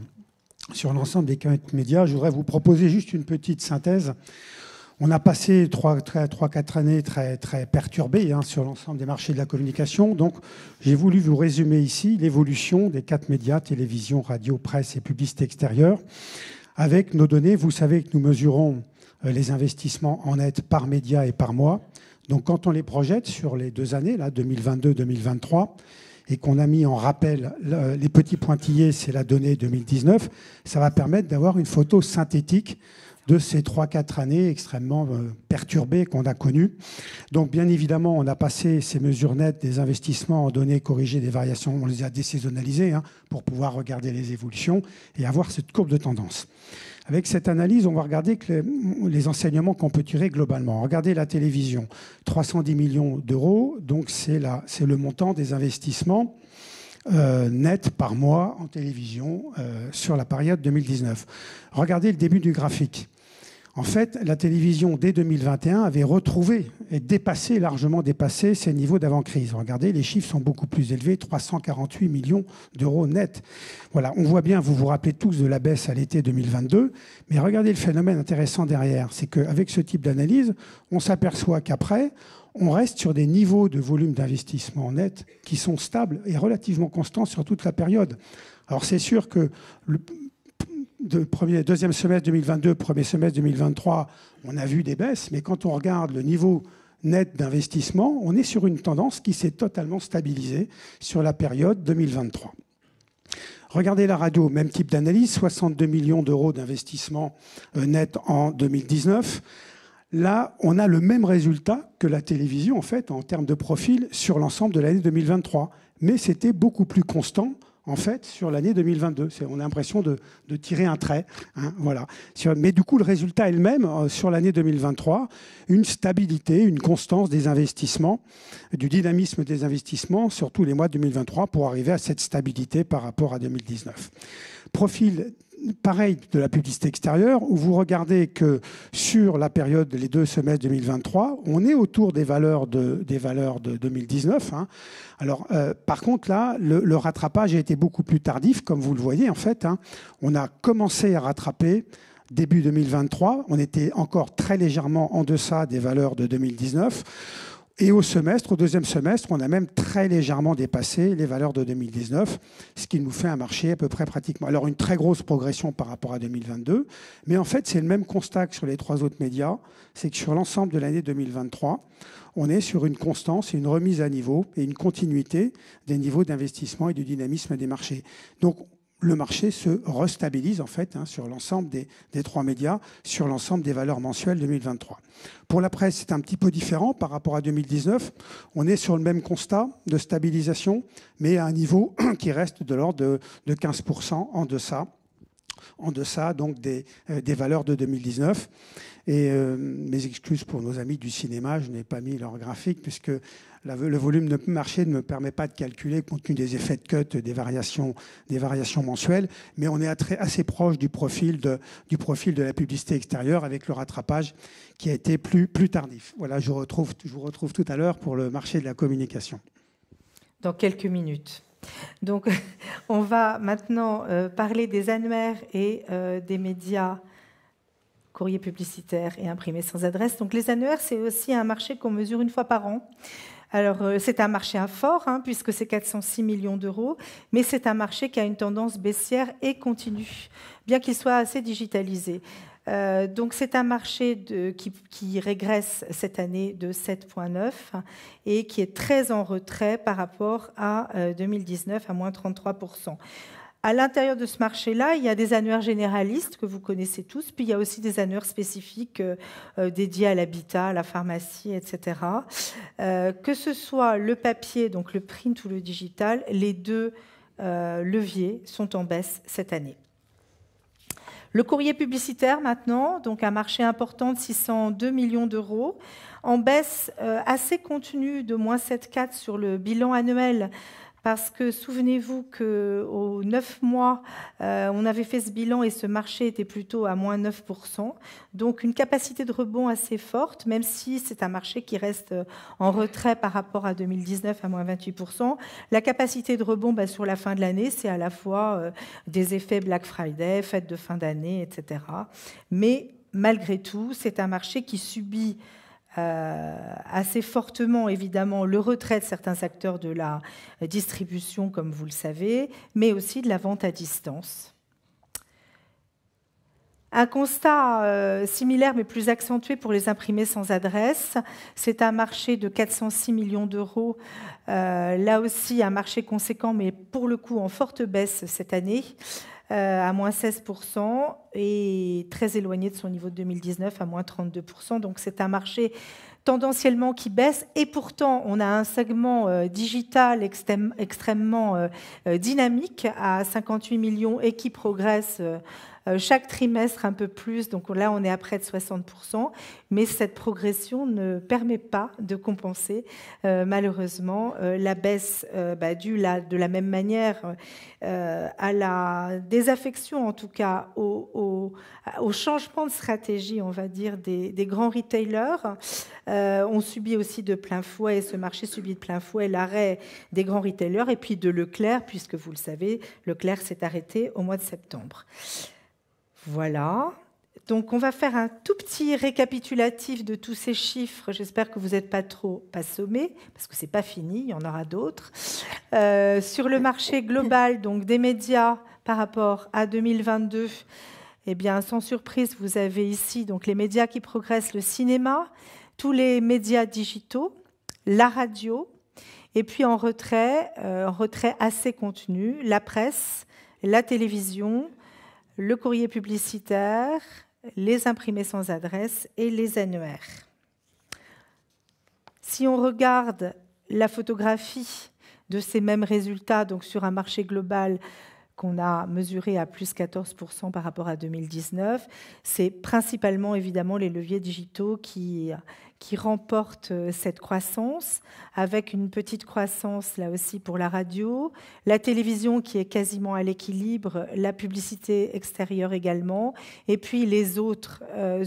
sur l'ensemble des 4 médias, je voudrais vous proposer juste une petite synthèse. On a passé 3-4 années très, très perturbées sur l'ensemble des marchés de la communication. Donc, j'ai voulu vous résumer ici l'évolution des 4 médias, télévision, radio, presse et publicité extérieure. Avec nos données, vous savez que nous mesurons les investissements en net par média et par mois. Donc, quand on les projette sur les 2 années, là, 2022-2023, et qu'on a mis en rappel les petits pointillés, c'est la donnée 2019, ça va permettre d'avoir une photo synthétique de ces 3-4 années extrêmement perturbées qu'on a connues. Donc, bien évidemment, on a passé ces mesures nettes des investissements en données corrigées des variations, on les a désaisonnalisées pour pouvoir regarder les évolutions et avoir cette courbe de tendance. Avec cette analyse, on va regarder les enseignements qu'on peut tirer globalement. Regardez la télévision, 310 millions d'euros, donc c'est le montant des investissements nets par mois en télévision sur la période 2019. Regardez le début du graphique. En fait, la télévision, dès 2021, avait retrouvé et largement dépassé ses niveaux d'avant-crise. Regardez, les chiffres sont beaucoup plus élevés, 348 millions d'euros nets. Voilà, on voit bien, vous vous rappelez tous de la baisse à l'été 2022, mais regardez le phénomène intéressant derrière. C'est qu'avec ce type d'analyse, on s'aperçoit qu'après, on reste sur des niveaux de volume d'investissement net qui sont stables et relativement constants sur toute la période. Alors c'est sûr que deuxième semestre 2022, premier semestre 2023, on a vu des baisses, mais quand on regarde le niveau net d'investissement, on est sur une tendance qui s'est totalement stabilisée sur la période 2023. Regardez la radio, même type d'analyse, 62 millions d'euros d'investissement net en 2019. Là, on a le même résultat que la télévision, en fait, en termes de profil sur l'ensemble de l'année 2023. Mais c'était beaucoup plus constant en fait, sur l'année 2022. On a l'impression de tirer un trait. Hein, voilà. Mais du coup, le résultat est le même sur l'année 2023. Une stabilité, une constance des investissements, du dynamisme des investissements sur tous les mois de 2023 pour arriver à cette stabilité par rapport à 2019. Profil pareil de la publicité extérieure, où vous regardez que sur la période, les 2 semestres 2023, on est autour des valeurs de 2019. Hein. Alors, par contre, là, le rattrapage a été beaucoup plus tardif, comme vous le voyez, en fait. Hein. On a commencé à rattraper début 2023. On était encore très légèrement en deçà des valeurs de 2019. Et au deuxième semestre, on a même très légèrement dépassé les valeurs de 2019, ce qui nous fait un marché à peu près pratiquement. Alors une très grosse progression par rapport à 2022, mais en fait c'est le même constat que sur les 3 autres médias, c'est que sur l'ensemble de l'année 2023, on est sur une constance et une remise à niveau et une continuité des niveaux d'investissement et du dynamisme des marchés. Donc le marché se restabilise en fait sur l'ensemble des 3 médias, sur l'ensemble des valeurs mensuelles 2023. Pour la presse, c'est un petit peu différent par rapport à 2019. On est sur le même constat de stabilisation, mais à un niveau qui reste de l'ordre de 15% en deçà donc des valeurs de 2019. Et mes excuses pour nos amis du cinéma, je n'ai pas mis leur graphique puisque le volume de marché ne me permet pas de calculer compte tenu des effets de cut, des variations mensuelles, mais on est assez proche du profil de la publicité extérieure avec le rattrapage qui a été plus tardif. Voilà, je vous retrouve tout à l'heure pour le marché de la communication. Dans quelques minutes. Donc, on va maintenant parler des annuaires et des médias courrier publicitaire et imprimé sans adresse. Donc, les annuaires, c'est aussi un marché qu'on mesure une fois par an. Alors, c'est un marché fort, puisque c'est 406 millions d'euros, mais c'est un marché qui a une tendance baissière et continue, bien qu'il soit assez digitalisé. Donc, c'est un marché qui régresse cette année de 7,9 et qui est très en retrait par rapport à 2019, à moins 33%. À l'intérieur de ce marché-là, il y a des annuaires généralistes que vous connaissez tous, puis il y a aussi des annuaires spécifiques dédiés à l'habitat, à la pharmacie, etc. Que ce soit le papier, donc le print ou le digital, les 2 leviers sont en baisse cette année. Le courrier publicitaire maintenant, donc un marché important de 602 millions d'euros, en baisse assez contenue de moins 7,4 sur le bilan annuel. Parce que souvenez-vous qu'aux 9 mois, on avait fait ce bilan et ce marché était plutôt à moins 9%. Donc une capacité de rebond assez forte, même si c'est un marché qui reste en retrait par rapport à 2019 à moins 28%. La capacité de rebond sur la fin de l'année, c'est à la fois des effets Black Friday, fêtes de fin d'année, etc. Mais malgré tout, c'est un marché qui subit assez fortement, évidemment, le retrait de certains acteurs de la distribution, comme vous le savez, mais aussi de la vente à distance. Un constat similaire, mais plus accentué pour les imprimés sans adresse. C'est un marché de 406 millions d'euros. Là aussi, un marché conséquent, mais pour le coup en forte baisse cette année. À moins 16% et très éloigné de son niveau de 2019 à moins 32%. Donc c'est un marché tendanciellement qui baisse et pourtant on a un segment digital extrêmement dynamique à 58 millions et qui progresse chaque trimestre un peu plus. Donc là on est à près de 60%, mais cette progression ne permet pas de compenser malheureusement la baisse due de la même manière à la désaffection, en tout cas au changement de stratégie, on va dire, des grands retailers. On subit aussi de plein fouet, ce marché subit de plein fouet l'arrêt des grands retailers et puis de Leclerc, puisque vous le savez, Leclerc s'est arrêté au mois de septembre. Voilà. Donc, on va faire un tout petit récapitulatif de tous ces chiffres. J'espère que vous n'êtes pas trop assommés, parce que ce n'est pas fini, il y en aura d'autres. Sur le marché global donc, des médias par rapport à 2022, eh bien, sans surprise, vous avez ici donc, les médias qui progressent, le cinéma, tous les médias digitaux, la radio, et puis en retrait assez contenu, la presse, la télévision, le courrier publicitaire, les imprimés sans adresse et les annuaires. Si on regarde la photographie de ces mêmes résultats, donc sur un marché global qu'on a mesuré à plus 14% par rapport à 2019. C'est principalement évidemment les leviers digitaux qui remportent cette croissance, avec une petite croissance là aussi pour la radio, la télévision qui est quasiment à l'équilibre, la publicité extérieure également, et puis les autres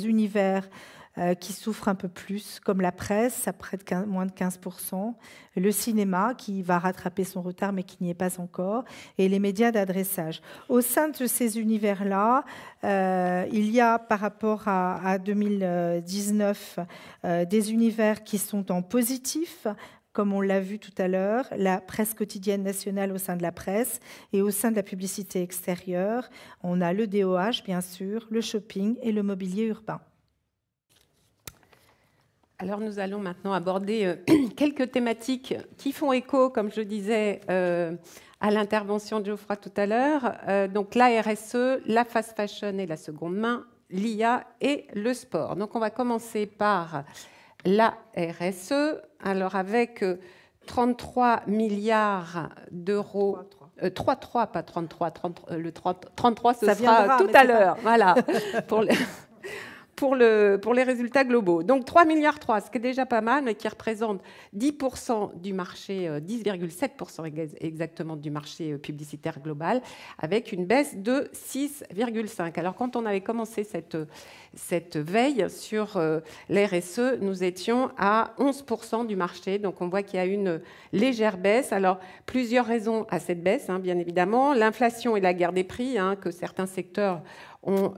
univers qui souffrent un peu plus, comme la presse, à près de moins de 15%, le cinéma, qui va rattraper son retard, mais qui n'y est pas encore, et les médias d'adressage. Au sein de ces univers-là, il y a, par rapport à 2019, des univers qui sont en positif, comme on l'a vu tout à l'heure, la presse quotidienne nationale au sein de la presse, et au sein de la publicité extérieure, on a le DOH, bien sûr, le shopping et le mobilier urbain. Alors nous allons maintenant aborder quelques thématiques qui font écho, comme je disais, à l'intervention de Geoffroy tout à l'heure. Donc la RSE, la fast fashion et la seconde main, l'IA et le sport. Donc on va commencer par la RSE. Alors avec 33 milliards d'euros... 33, pas 33. 33, ce sera tout à l'heure. Voilà, pour les résultats globaux. Donc 3,3 milliards, ce qui est déjà pas mal, mais qui représente 10% du marché, 10,7% exactement du marché publicitaire global, avec une baisse de 6,5%. Alors quand on avait commencé cette veille sur l'RSE, nous étions à 11% du marché. Donc on voit qu'il y a une légère baisse. Alors plusieurs raisons à cette baisse, bien évidemment. L'inflation et la guerre des prix, que certains secteurs ont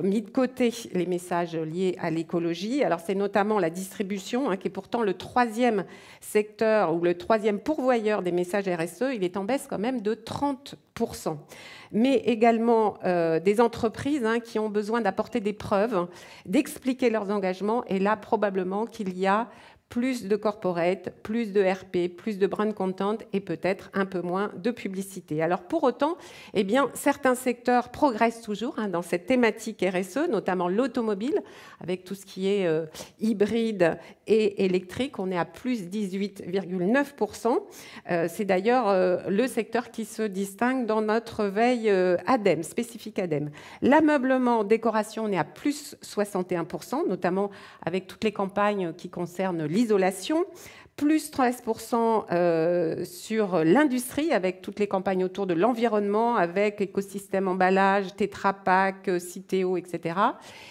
mis de côté les messages liés à l'écologie. Alors c'est notamment la distribution, qui est pourtant le troisième secteur ou le troisième pourvoyeur des messages RSE. Il est en baisse quand même de 30%. Mais également des entreprises qui ont besoin d'apporter des preuves, d'expliquer leurs engagements. Et là, probablement qu'il y a plus de corporate, plus de RP, plus de brand content et peut-être un peu moins de publicité. Alors pour autant, certains secteurs progressent toujours dans cette thématique RSE, notamment l'automobile, avec tout ce qui est hybride et électrique. On est à plus 18,9%. C'est d'ailleurs le secteur qui se distingue dans notre veille ADEME, spécifique ADEME. L'ameublement, décoration, on est à plus 61%, notamment avec toutes les campagnes qui concernent l'isolation, plus 13% sur l'industrie, avec toutes les campagnes autour de l'environnement, avec écosystème emballage, Tetra Pak, Citeo, etc.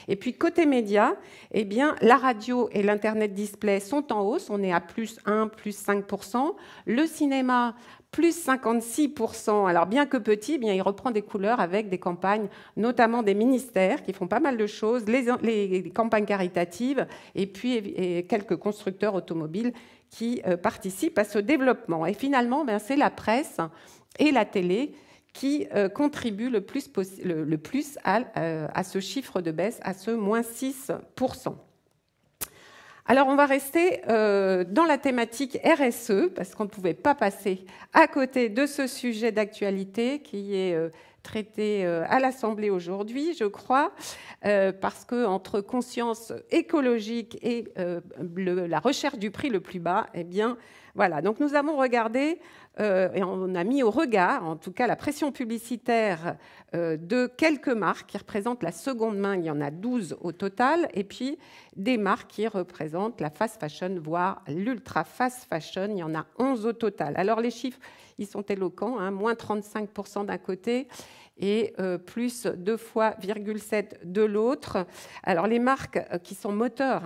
Et puis côté médias, la radio et l'Internet display sont en hausse, on est à plus 1, plus 5%. Le cinéma, plus 56%. Alors, bien que petit, il reprend des couleurs avec des campagnes, notamment des ministères qui font pas mal de choses, les campagnes caritatives et puis quelques constructeurs automobiles qui participent à ce développement. Et finalement, c'est la presse et la télé qui contribuent le plus à ce chiffre de baisse, à ce moins 6%. Alors, on va rester dans la thématique RSE, parce qu'on ne pouvait pas passer à côté de ce sujet d'actualité qui est traité à l'Assemblée aujourd'hui, je crois, parce qu'entre conscience écologique et la recherche du prix le plus bas, voilà. Donc, nous avons regardé et on a mis au regard, en tout cas, la pression publicitaire de quelques marques qui représentent la seconde main. Il y en a 12 au total. Et puis, des marques qui représentent la fast fashion, voire l'ultra fast fashion. Il y en a 11 au total. Alors, les chiffres, ils sont éloquents. Moins 35% d'un côté et plus 2 fois 0,7 de l'autre. Alors, les marques qui sont moteurs,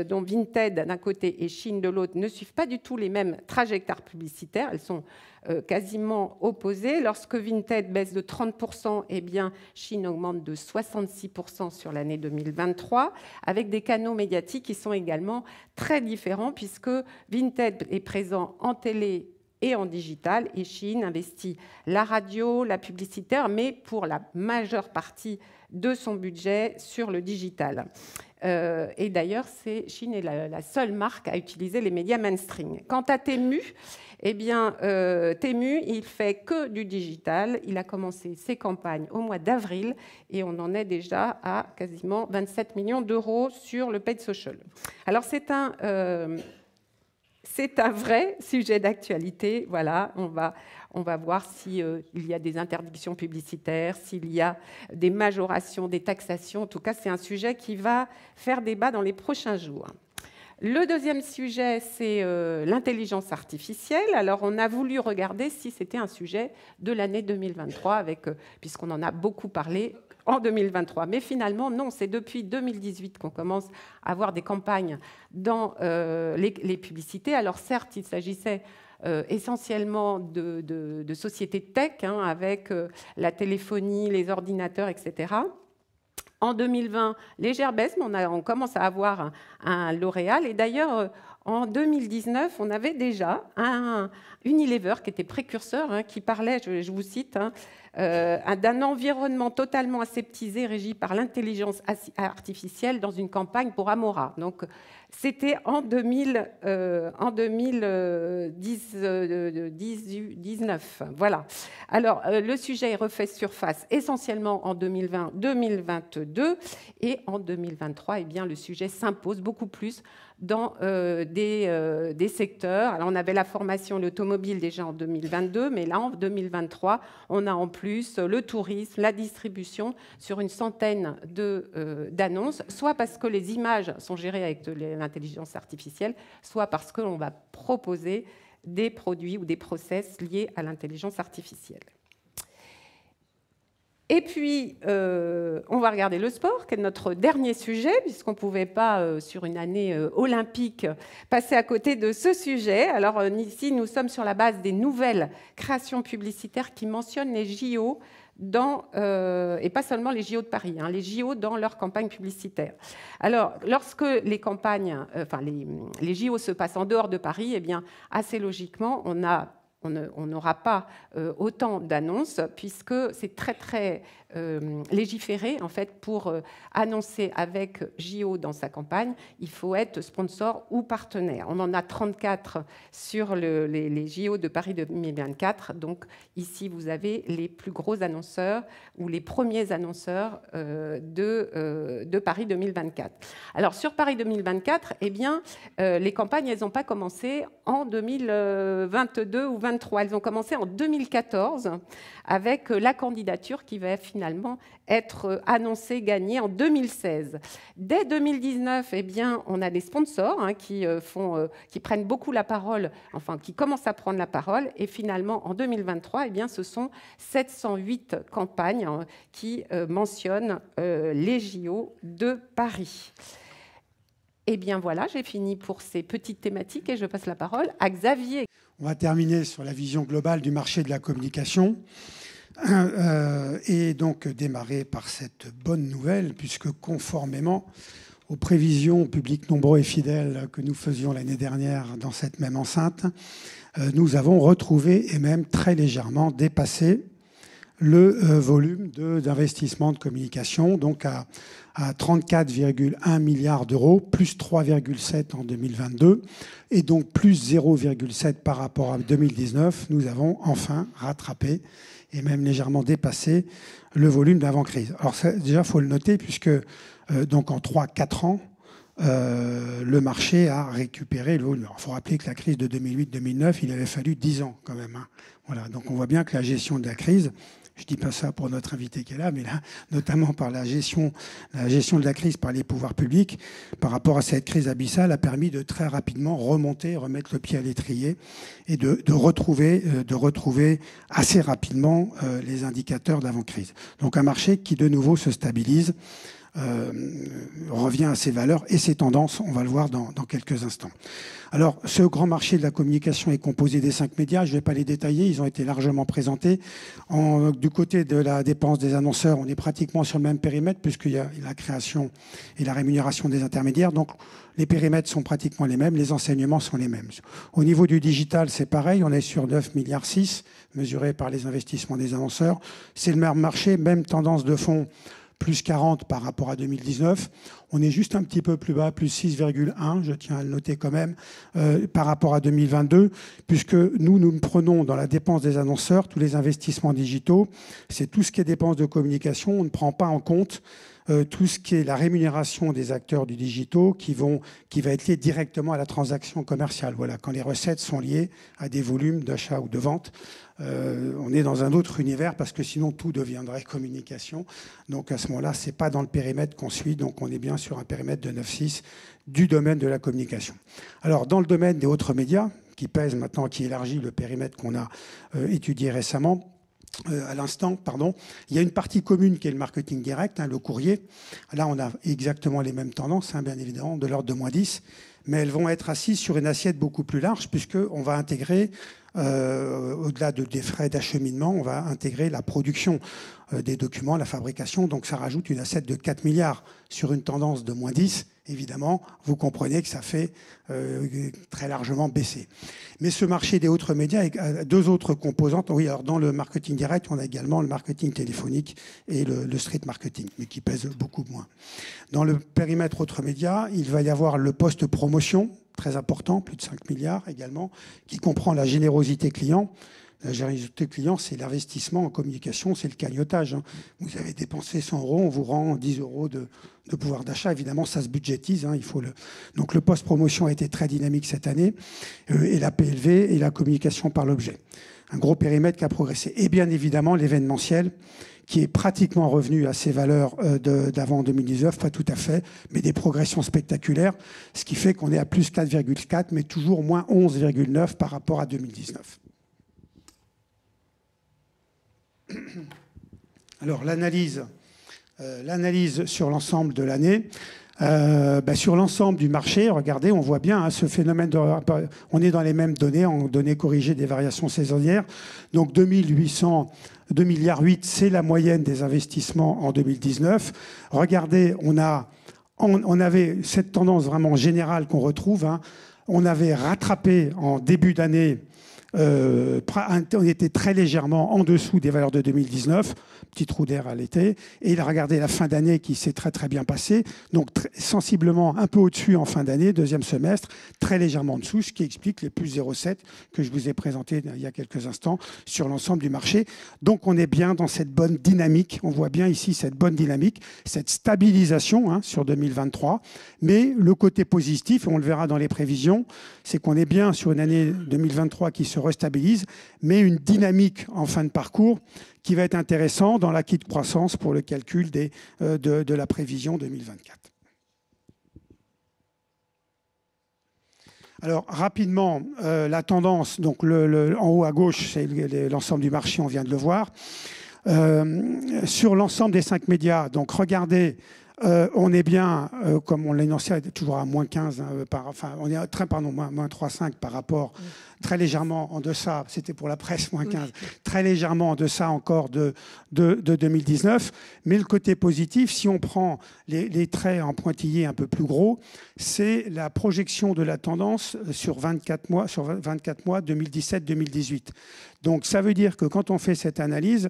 dont Vinted d'un côté et Shein de l'autre, ne suivent pas du tout les mêmes trajectoires publicitaires. Elles sont quasiment opposées. Lorsque Vinted baisse de 30%, Shein augmente de 66% sur l'année 2023, avec des canaux médiatiques qui sont également très différents, puisque Vinted est présent en télé et en digital, et Shein investit la radio, la publicitaire, mais pour la majeure partie de son budget sur le digital. Et d'ailleurs, Shein est la seule marque à utiliser les médias mainstream. Quant à Temu, Temu, il fait que du digital. Il a commencé ses campagnes au mois d'avril et on en est déjà à quasiment 27 millions d'euros sur le paid social. Alors, c'est un c'est un vrai sujet d'actualité. Voilà, on va voir s'il y a des interdictions publicitaires, s'il y a des majorations, des taxations. En tout cas, c'est un sujet qui va faire débat dans les prochains jours. Le deuxième sujet, c'est l'intelligence artificielle. Alors, on a voulu regarder si c'était un sujet de l'année 2023, puisqu'on en a beaucoup parlé en 2023. Mais finalement, non, c'est depuis 2018 qu'on commence à avoir des campagnes dans les publicités. Alors certes, il s'agissait essentiellement de sociétés tech, hein, avec la téléphonie, les ordinateurs, etc. En 2020, légère baisse, mais on commence à avoir un L'Oréal. Et d'ailleurs, en 2019, on avait déjà un Unilever qui était précurseur, hein, qui parlait, je vous cite, hein, d'un environnement totalement aseptisé, régi par l'intelligence artificielle dans une campagne pour Amora. Donc, c'était en 2019. Voilà. Alors, le sujet est refait surface essentiellement en 2020-2022. Et en 2023, eh bien, le sujet s'impose beaucoup plus dans des secteurs. Alors, on avait la formation, l'automobile déjà en 2022, mais là, en 2023, on a en plus le tourisme, la distribution sur une centaine d'annonces, soit parce que les images sont gérées avec l'intelligence artificielle, soit parce que l'on va proposer des produits ou des process liés à l'intelligence artificielle. Et puis, on va regarder le sport, qui est notre dernier sujet, puisqu'on ne pouvait pas, sur une année olympique, passer à côté de ce sujet. Alors ici, nous sommes sur la base des nouvelles créations publicitaires qui mentionnent les JO, et pas seulement les JO de Paris, hein, les JO dans leur campagne publicitaire. Alors, lorsque les JO se passent en dehors de Paris, eh bien, assez logiquement, on n'aura pas autant d'annonces, puisque c'est très, très légiféré. En fait, pour annoncer avec JO dans sa campagne, il faut être sponsor ou partenaire. On en a 34 sur les JO de Paris 2024. Donc, ici, vous avez les plus gros annonceurs ou les premiers annonceurs de Paris 2024. Alors, sur Paris 2024, eh bien, les campagnes, elles n'ont pas commencé en 2022 ou 2023. Elles ont commencé en 2014 avec la candidature qui va finalement être annoncée, gagnée en 2016. Dès 2019, eh bien, on a des sponsors, hein, qui prennent beaucoup la parole, enfin qui commencent à prendre la parole. Et finalement, en 2023, eh bien, ce sont 708 campagnes, hein, qui mentionnent les JO de Paris. Eh bien voilà, j'ai fini pour ces petites thématiques et je passe la parole à Xavier. On va terminer sur la vision globale du marché de la communication et donc démarrer par cette bonne nouvelle, puisque conformément aux prévisions publiques nombreux et fidèles que nous faisions l'année dernière dans cette même enceinte, nous avons retrouvé et même très légèrement dépassé le volume d'investissement de communication, donc à 34,1 milliards d'euros, plus 3,7 en 2022, et donc plus 0,7 par rapport à 2019. Nous avons enfin rattrapé et même légèrement dépassé le volume d'avant-crise. Alors ça, déjà, il faut le noter, puisque donc en 3-4 ans, le marché a récupéré le volume. Il faut rappeler que la crise de 2008-2009, il avait fallu 10 ans quand même, hein. Voilà, donc on voit bien que la gestion de la crise, je ne dis pas ça pour notre invité qui est là, mais là, notamment par la gestion de la crise par les pouvoirs publics, par rapport à cette crise abyssale, a permis de très rapidement remettre le pied à l'étrier et de retrouver assez rapidement les indicateurs d'avant-crise. Donc un marché qui, de nouveau, se stabilise, revient à ses valeurs et ses tendances, on va le voir dans quelques instants. Alors, ce grand marché de la communication est composé des 5 médias. Je ne vais pas les détailler, ils ont été largement présentés. Du côté de la dépense des annonceurs, on est pratiquement sur le même périmètre, puisqu'il y a la création et la rémunération des intermédiaires. Donc, les périmètres sont pratiquement les mêmes, les enseignements sont les mêmes. Au niveau du digital, c'est pareil, on est sur 9,6 milliards, mesuré par les investissements des annonceurs. C'est le même marché, même tendance de fond, plus 40 par rapport à 2019. On est juste un petit peu plus bas, plus 6,1, je tiens à le noter quand même, par rapport à 2022, puisque nous prenons dans la dépense des annonceurs tous les investissements digitaux. C'est tout ce qui est dépenses de communication. On ne prend pas en compte tout ce qui est la rémunération des acteurs du digital qui va être lié directement à la transaction commerciale. Voilà, quand les recettes sont liées à des volumes d'achat ou de vente, on est dans un autre univers parce que sinon tout deviendrait communication. Donc à ce moment-là, ce n'est pas dans le périmètre qu'on suit, donc on est bien sur un périmètre de 9.6 du domaine de la communication. Alors dans le domaine des autres médias, qui pèse maintenant, qui élargit le périmètre qu'on a étudié récemment, à l'instant, pardon, il y a une partie commune qui est le marketing direct, le courrier. Là, on a exactement les mêmes tendances, bien évidemment, de l'ordre de -10, mais elles vont être assises sur une assiette beaucoup plus large, puisqu'on va intégrer, au-delà des frais d'acheminement, on va intégrer la production des documents, la fabrication. Donc, ça rajoute une assiette de 4 milliards sur une tendance de -10. Évidemment, vous comprenez que ça fait très largement baisser. Mais ce marché des autres médias a deux autres composantes. Oui, alors dans le marketing direct, on a également le marketing téléphonique et le street marketing, mais qui pèsent beaucoup moins. Dans le périmètre autres médias, il va y avoir le post-promotion, très important, plus de 5 milliards également, qui comprend la générosité client. La générosité client, c'est l'investissement en communication, c'est le cagnotage. Vous avez dépensé 100 euros, on vous rend 10 euros de pouvoir d'achat. Évidemment, ça se budgétise. Donc le post-promotion a été très dynamique cette année, et la PLV et la communication par l'objet. Un gros périmètre qui a progressé. Et bien évidemment, l'événementiel, qui est pratiquement revenu à ses valeurs d'avant 2019, pas tout à fait, mais des progressions spectaculaires, ce qui fait qu'on est à plus 4,4, mais toujours moins 11,9 par rapport à 2019. Alors, l'analyse sur l'ensemble de l'année. Sur l'ensemble du marché, regardez, on voit bien ce phénomène. On est dans les mêmes données, en données corrigées des variations saisonnières. Donc, 2,8 milliards, c'est la moyenne des investissements en 2019. Regardez, on avait cette tendance vraiment générale qu'on retrouve. On avait rattrapé en début d'année. On était très légèrement en dessous des valeurs de 2019, petit trou d'air à l'été, et il a regardé la fin d'année qui s'est très très bien passée, donc sensiblement un peu au-dessus en fin d'année, deuxième semestre, très légèrement en dessous, ce qui explique les plus 0,7 que je vous ai présenté il y a quelques instants sur l'ensemble du marché. Donc on est bien dans cette bonne dynamique, on voit bien ici cette bonne dynamique, cette stabilisation sur 2023, mais le côté positif, on le verra dans les prévisions, c'est qu'on est bien sur une année 2023 qui se restabilise, mais une dynamique en fin de parcours qui va être intéressante dans l'acquis de croissance pour le calcul de la prévision 2024. Alors, rapidement, la tendance, donc en haut à gauche, c'est l'ensemble du marché, on vient de le voir. Sur l'ensemble des 5 médias, donc regardez, on est bien, comme on l'a énoncé, toujours à moins 15, on est moins 3,5 par rapport, très légèrement en deçà, c'était pour la presse, moins 15, très légèrement en deçà encore de 2019. Mais le côté positif, si on prend les traits en pointillés un peu plus gros, c'est la projection de la tendance sur 24 mois 2017-2018. Donc ça veut dire que quand on fait cette analyse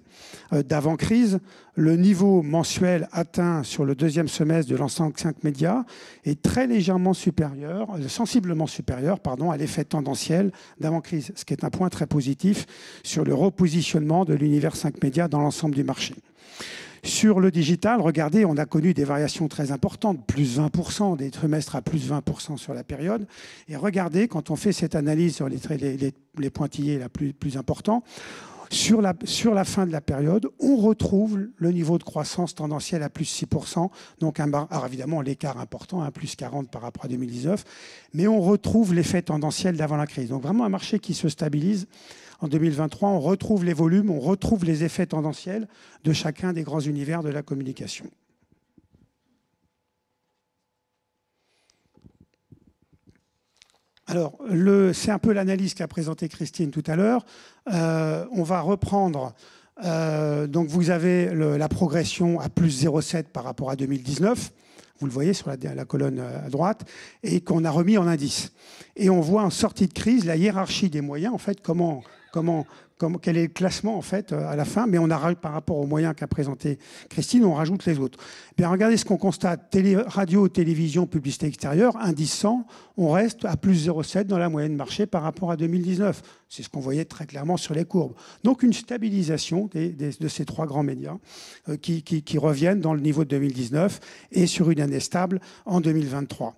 d'avant-crise, le niveau mensuel atteint sur le deuxième semestre de l'ensemble 5 médias est très légèrement supérieur, sensiblement supérieur, à l'effet tendanciel d'avant-crise, ce qui est un point très positif sur le repositionnement de l'univers 5 médias dans l'ensemble du marché. Sur le digital, regardez, on a connu des variations très importantes, plus 20%, des trimestres à plus 20% sur la période. Et regardez, quand on fait cette analyse sur les pointillés plus importants, sur la fin de la période, on retrouve le niveau de croissance tendancielle à plus 6%. Donc, alors évidemment, l'écart important, plus 40 par rapport à 2019. Mais on retrouve l'effet tendanciel d'avant la crise. Donc, vraiment un marché qui se stabilise. En 2023, on retrouve les volumes, on retrouve les effets tendanciels de chacun des grands univers de la communication. Alors, c'est un peu l'analyse qu'a présentée Christine tout à l'heure. On va reprendre. Donc, vous avez la progression à plus 0,7 par rapport à 2019. Vous le voyez sur la colonne à droite, et qu'on a remis en indice. Et on voit en sortie de crise la hiérarchie des moyens, en fait, comment quel est le classement en fait à la fin, mais on a, par rapport aux moyens qu'a présenté Christine, on rajoute les autres. Bien, regardez ce qu'on constate. Radio, télévision, publicité extérieure, indice 100, on reste à plus 0,7 dans la moyenne marché par rapport à 2019. C'est ce qu'on voyait très clairement sur les courbes. Donc une stabilisation de ces trois grands médias qui reviennent dans le niveau de 2019 et sur une année stable en 2023.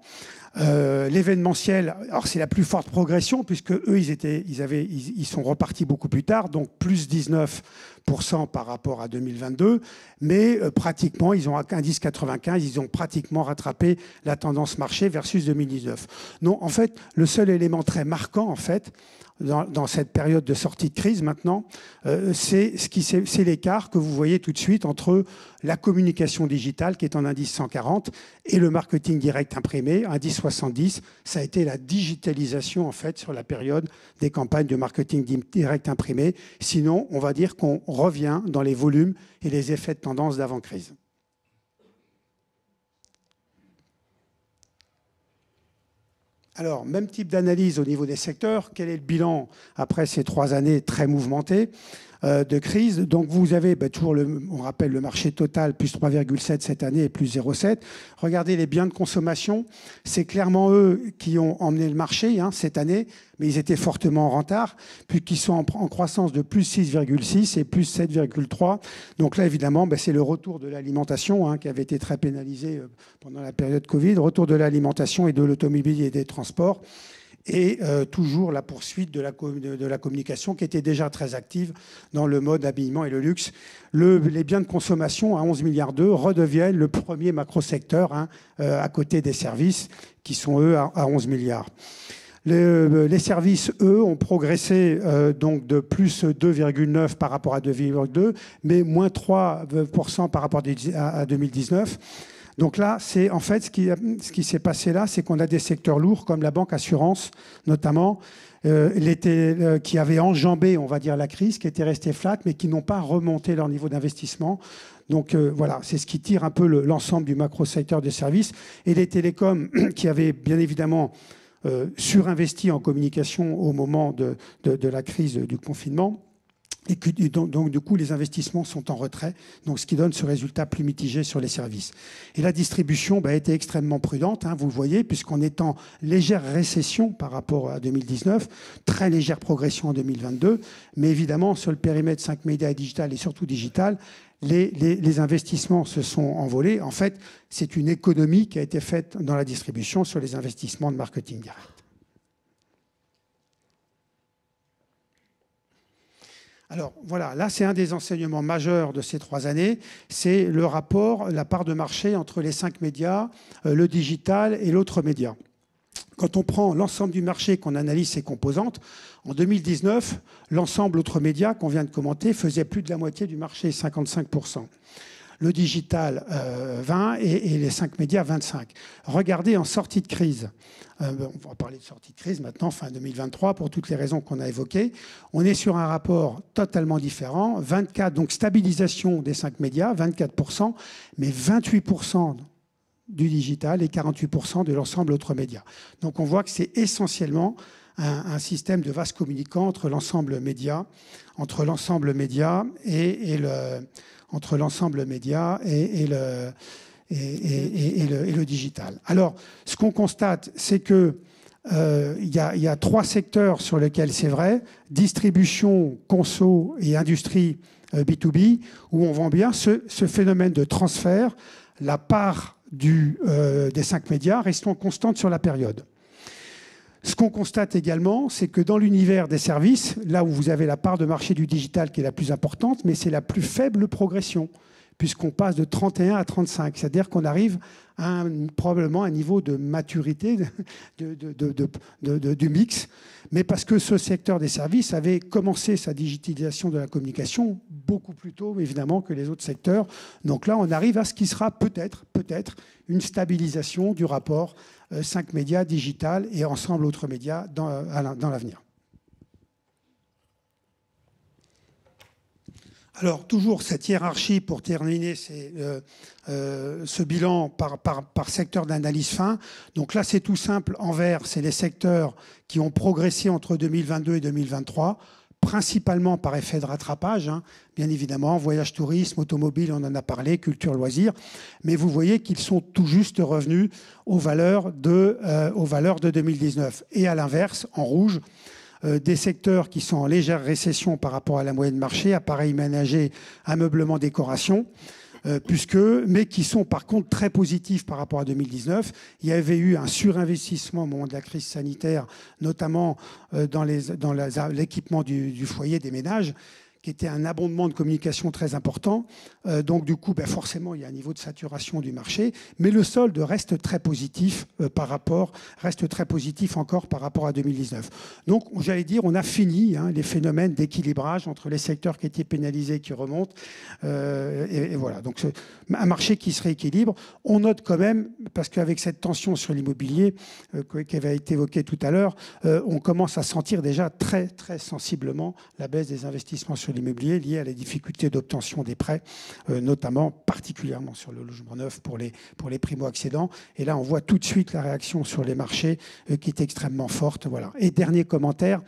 L'événementiel, alors c'est la plus forte progression puisque eux ils sont repartis beaucoup plus tard, donc plus 19% par rapport à 2022, mais pratiquement ils ont indice 95, ils ont pratiquement rattrapé la tendance marché versus 2019. Non, en fait, le seul élément très marquant en fait dans cette période de sortie de crise maintenant, c'est l'écart que vous voyez tout de suite entre la communication digitale qui est en indice 140 et le marketing direct imprimé, indice 70. Ça a été la digitalisation en fait sur la période des campagnes de marketing direct imprimé. Sinon, on va dire qu'on revient dans les volumes et les effets de tendance d'avant-crise. Alors, même type d'analyse au niveau des secteurs. Quel est le bilan après ces 3 années très mouvementées de crise? Donc, vous avez toujours, on rappelle, le marché total, plus 3,7 cette année et plus 0,7. Regardez les biens de consommation. C'est clairement eux qui ont emmené le marché cette année, mais ils étaient fortement en retard, puisqu'ils sont en croissance de plus 6,6 et plus 7,3. Donc là, évidemment, c'est le retour de l'alimentation qui avait été très pénalisé pendant la période Covid, retour de l'alimentation et de l'automobile et des transports. Et toujours la poursuite de la communication qui était déjà très active dans le mode habillement et le luxe. Les biens de consommation à 11 milliards d'euros redeviennent le premier macro-secteur à côté des services qui sont, eux, à 11 milliards. Les services, eux, ont progressé donc de plus 2,9 par rapport à 2,2, mais moins 3% par rapport à 2019. Donc là, c'est en fait ce qui s'est passé là, c'est qu'on a des secteurs lourds comme la banque assurance, notamment, qui avaient enjambé, on va dire, la crise, qui étaient restés flat, mais qui n'ont pas remonté leur niveau d'investissement. Donc voilà, c'est ce qui tire un peu l'ensemble du macro-secteur des services. Et les télécoms, qui avaient bien évidemment surinvesti en communication au moment de la crise du confinement. Et donc, du coup, les investissements sont en retrait, donc ce qui donne ce résultat plus mitigé sur les services. Et la distribution a été extrêmement prudente, vous le voyez, puisqu'on est en légère récession par rapport à 2019, très légère progression en 2022, mais évidemment, sur le périmètre 5 médias et digital, et surtout digital, les investissements se sont envolés. En fait, c'est une économie qui a été faite dans la distribution sur les investissements de marketing direct. Alors voilà, là c'est un des enseignements majeurs de ces 3 années, c'est le rapport, la part de marché entre les 5 médias, le digital et l'autre média. Quand on prend l'ensemble du marché, qu'on analyse ses composantes, en 2019, l'ensemble autres médias qu'on vient de commenter faisait plus de la moitié du marché, 55%. Le digital, 20% et les 5 médias, 25%. Regardez en sortie de crise. On va parler de sortie de crise maintenant, fin 2023, pour toutes les raisons qu'on a évoquées. On est sur un rapport totalement différent. 24%, donc stabilisation des 5 médias, 24%, mais 28% du digital et 48% de l'ensemble autres médias. Donc on voit que c'est essentiellement un système de vase communicant entre l'ensemble média et le digital. Alors, ce qu'on constate, c'est que il y a 3 secteurs sur lesquels c'est vrai, distribution, conso et industrie B2B, où on voit bien ce phénomène de transfert, la part des 5 médias restant constante sur la période. Ce qu'on constate également, c'est que dans l'univers des services, là où vous avez la part de marché du digital qui est la plus importante, mais c'est la plus faible progression, puisqu'on passe de 31 à 35. C'est-à-dire qu'on arrive à probablement un niveau de maturité du mix, mais parce que ce secteur des services avait commencé sa digitalisation de la communication beaucoup plus tôt, évidemment, que les autres secteurs. Donc là, on arrive à ce qui sera peut-être une stabilisation du rapport 5 médias, digital et ensemble autres médias dans l'avenir. Alors, toujours cette hiérarchie, pour terminer, c'est ce bilan par secteur d'analyse fin. Donc là, c'est tout simple. En vert, c'est les secteurs qui ont progressé entre 2022 et 2023. principalement par effet de rattrapage, hein, bien évidemment, voyage, tourisme, automobile, on en a parlé, culture, loisirs, mais vous voyez qu'ils sont tout juste revenus aux valeurs de 2019. Et à l'inverse, en rouge, des secteurs qui sont en légère récession par rapport à la moyenne marché, appareils ménagers, ameublement, décoration, mais qui sont par contre très positifs par rapport à 2019. Il y avait eu un surinvestissement au moment de la crise sanitaire, notamment dans l'équipement du foyer, des ménages, qui était un abondement de communication très important. Donc du coup, forcément, il y a un niveau de saturation du marché, mais le solde reste très positif encore par rapport à 2019. Donc, j'allais dire, on a fini les phénomènes d'équilibrage entre les secteurs qui étaient pénalisés et qui remontent. Et voilà, donc un marché qui se rééquilibre. On note quand même, parce qu'avec cette tension sur l'immobilier qui avait été évoquée tout à l'heure, on commence à sentir déjà très, très sensiblement la baisse des investissements sur l'immobilier lié à la difficulté d'obtention des prêts, notamment particulièrement sur le logement neuf pour les primo-accédants. Et là, on voit tout de suite la réaction sur les marchés qui est extrêmement forte. Voilà. Et dernier commentaire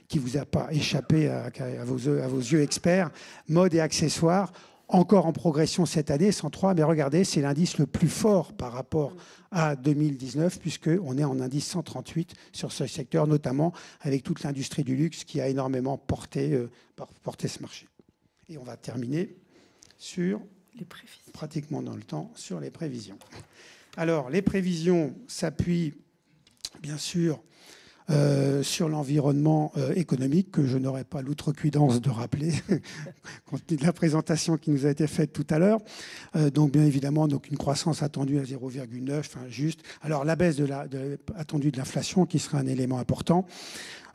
qui ne vous a pas échappé à vos yeux experts, mode et accessoires, encore en progression cette année, 103, mais regardez, c'est l'indice le plus fort par rapport à 2019, puisqu'on est en indice 138 sur ce secteur, notamment avec toute l'industrie du luxe qui a énormément porté ce marché. Et on va terminer sur, pratiquement dans le temps, sur les prévisions. Alors, les prévisions s'appuient, bien sûr, sur l'environnement économique, que je n'aurai pas l'outrecuidance de rappeler, compte tenu de la présentation qui nous a été faite tout à l'heure. Donc, bien évidemment, une croissance attendue à 0,9, juste. Alors, la baisse attendue de l'inflation, qui sera un élément important.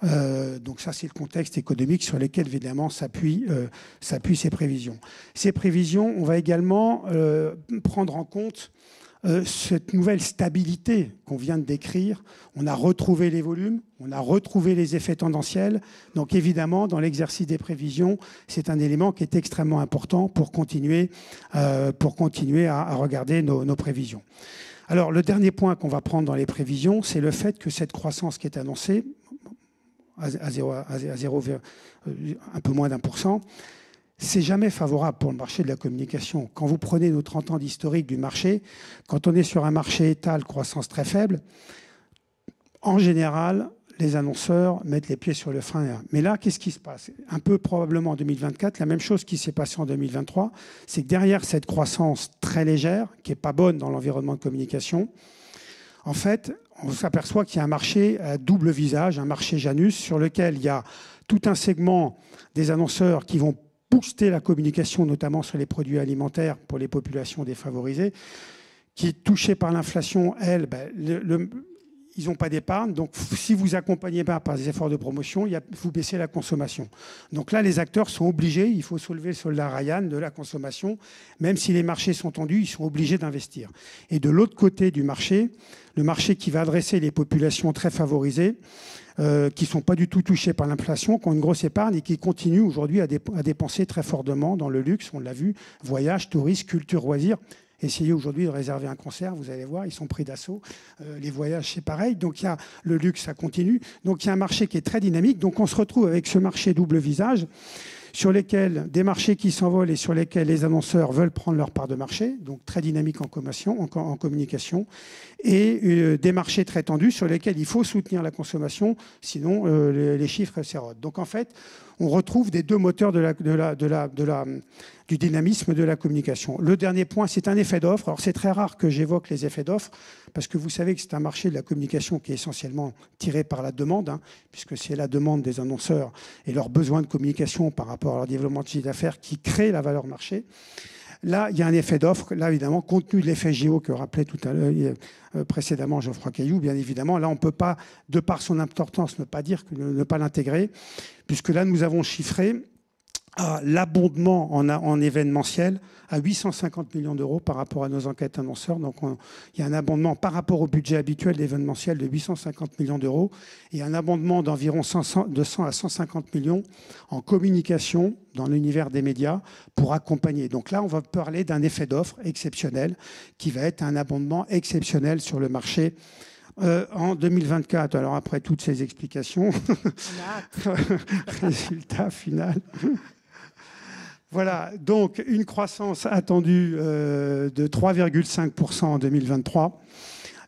Donc ça, c'est le contexte économique sur lequel, évidemment, s'appuient ces prévisions. Ces prévisions, on va également prendre en compte cette nouvelle stabilité qu'on vient de décrire. On a retrouvé les volumes, on a retrouvé les effets tendanciels. Donc évidemment, dans l'exercice des prévisions, c'est un élément qui est extrêmement important pour continuer à regarder nos prévisions. Alors le dernier point qu'on va prendre dans les prévisions, c'est le fait que cette croissance qui est annoncée, à 0, un peu moins d'1%, c'est jamais favorable pour le marché de la communication. Quand vous prenez nos 30 ans d'historique du marché, quand on est sur un marché étal, croissance très faible, en général, les annonceurs mettent les pieds sur le frein. Mais là, qu'est-ce qui se passe? Un peu probablement en 2024, la même chose qui s'est passée en 2023, c'est que derrière cette croissance très légère, qui n'est pas bonne dans l'environnement de communication, en fait, on s'aperçoit qu'il y a un marché à double visage, un marché Janus, sur lequel il y a tout un segment des annonceurs qui vont booster la communication, notamment sur les produits alimentaires pour les populations défavorisées, qui est touchée par l'inflation, elles, ils n'ont pas d'épargne. Donc, si vous accompagnez pas par des efforts de promotion, vous baissez la consommation. Donc là, les acteurs sont obligés, il faut soulever le soldat Ryan de la consommation. Même si les marchés sont tendus, ils sont obligés d'investir. Et de l'autre côté du marché, le marché qui va adresser les populations très favorisées, qui ne sont pas du tout touchées par l'inflation, qui ont une grosse épargne et qui continuent aujourd'hui à dépenser très fortement dans le luxe, on l'a vu, voyage, tourisme, culture, loisirs. Essayez aujourd'hui de réserver un concert, vous allez voir, ils sont pris d'assaut. Les voyages, c'est pareil. Donc, il y a le luxe, ça continue. Donc, il y a un marché qui est très dynamique. Donc, on se retrouve avec ce marché double visage sur lesquels des marchés qui s'envolent et sur lesquels les annonceurs veulent prendre leur part de marché, donc très dynamique en communication, et des marchés très tendus sur lesquels il faut soutenir la consommation, sinon les chiffres s'érodent. Donc en fait, on retrouve des deux moteurs du dynamisme de la communication. Le dernier point, c'est un effet d'offre. Alors c'est très rare que j'évoque les effets d'offre, parce que vous savez que c'est un marché de la communication qui est essentiellement tiré par la demande, puisque c'est la demande des annonceurs et leurs besoins de communication par rapport à leur développement de chiffre d'affaires qui crée la valeur marché. Là, il y a un effet d'offre. Là, évidemment, compte tenu de l'effet JO que rappelait tout à l'heure précédemment Geoffroy Cailloux, bien évidemment, là, on ne peut pas, de par son importance, ne pas l'intégrer, puisque là, nous avons chiffré à l'abondement en événementiel à 850 millions d'euros par rapport à nos enquêtes annonceurs. Donc, il y a un abondement par rapport au budget habituel d'événementiel de 850 millions d'euros et un abondement d'environ de 100 à 150 millions en communication dans l'univers des médias pour accompagner. Donc là, on va parler d'un effet d'offre exceptionnel qui va être un abondement exceptionnel sur le marché En 2024, alors après toutes ces explications, résultat final. Voilà, donc une croissance attendue de 3,5% en 2023,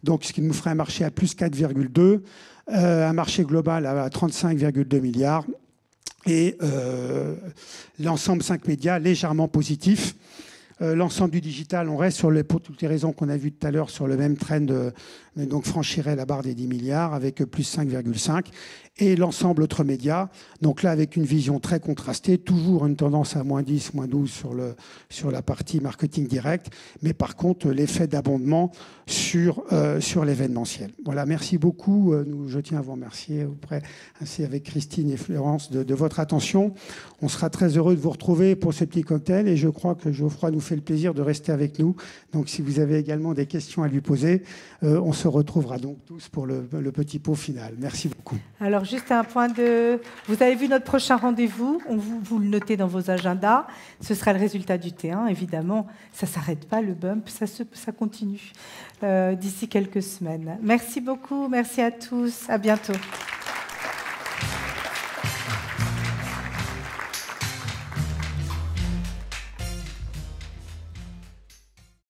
donc ce qui nous ferait un marché à plus 4,2%, un marché global à 35,2 milliards et l'ensemble 5 médias légèrement positif. L'ensemble du digital, on reste pour toutes les raisons qu'on a vues tout à l'heure sur le même trend, mais donc franchirait la barre des 10 milliards avec plus 5,5. Et l'ensemble autres médias, donc là avec une vision très contrastée, toujours une tendance à moins 10, moins 12 sur la partie marketing direct, mais par contre l'effet d'abondement sur l'événementiel. Voilà, merci beaucoup. Je tiens à vous remercier ainsi avec Christine et Florence de votre attention. On sera très heureux de vous retrouver pour ce petit cocktail et je crois que Geoffroy nous fait le plaisir de rester avec nous. Donc si vous avez également des questions à lui poser, on se retrouvera donc tous pour le petit pot final. Merci beaucoup. Alors, juste un point de... Vous avez vu notre prochain rendez-vous, vous le notez dans vos agendas. Ce sera le résultat du T1, évidemment. Ça ne s'arrête pas, le bump, ça continue d'ici quelques semaines. Merci beaucoup, merci à tous, à bientôt.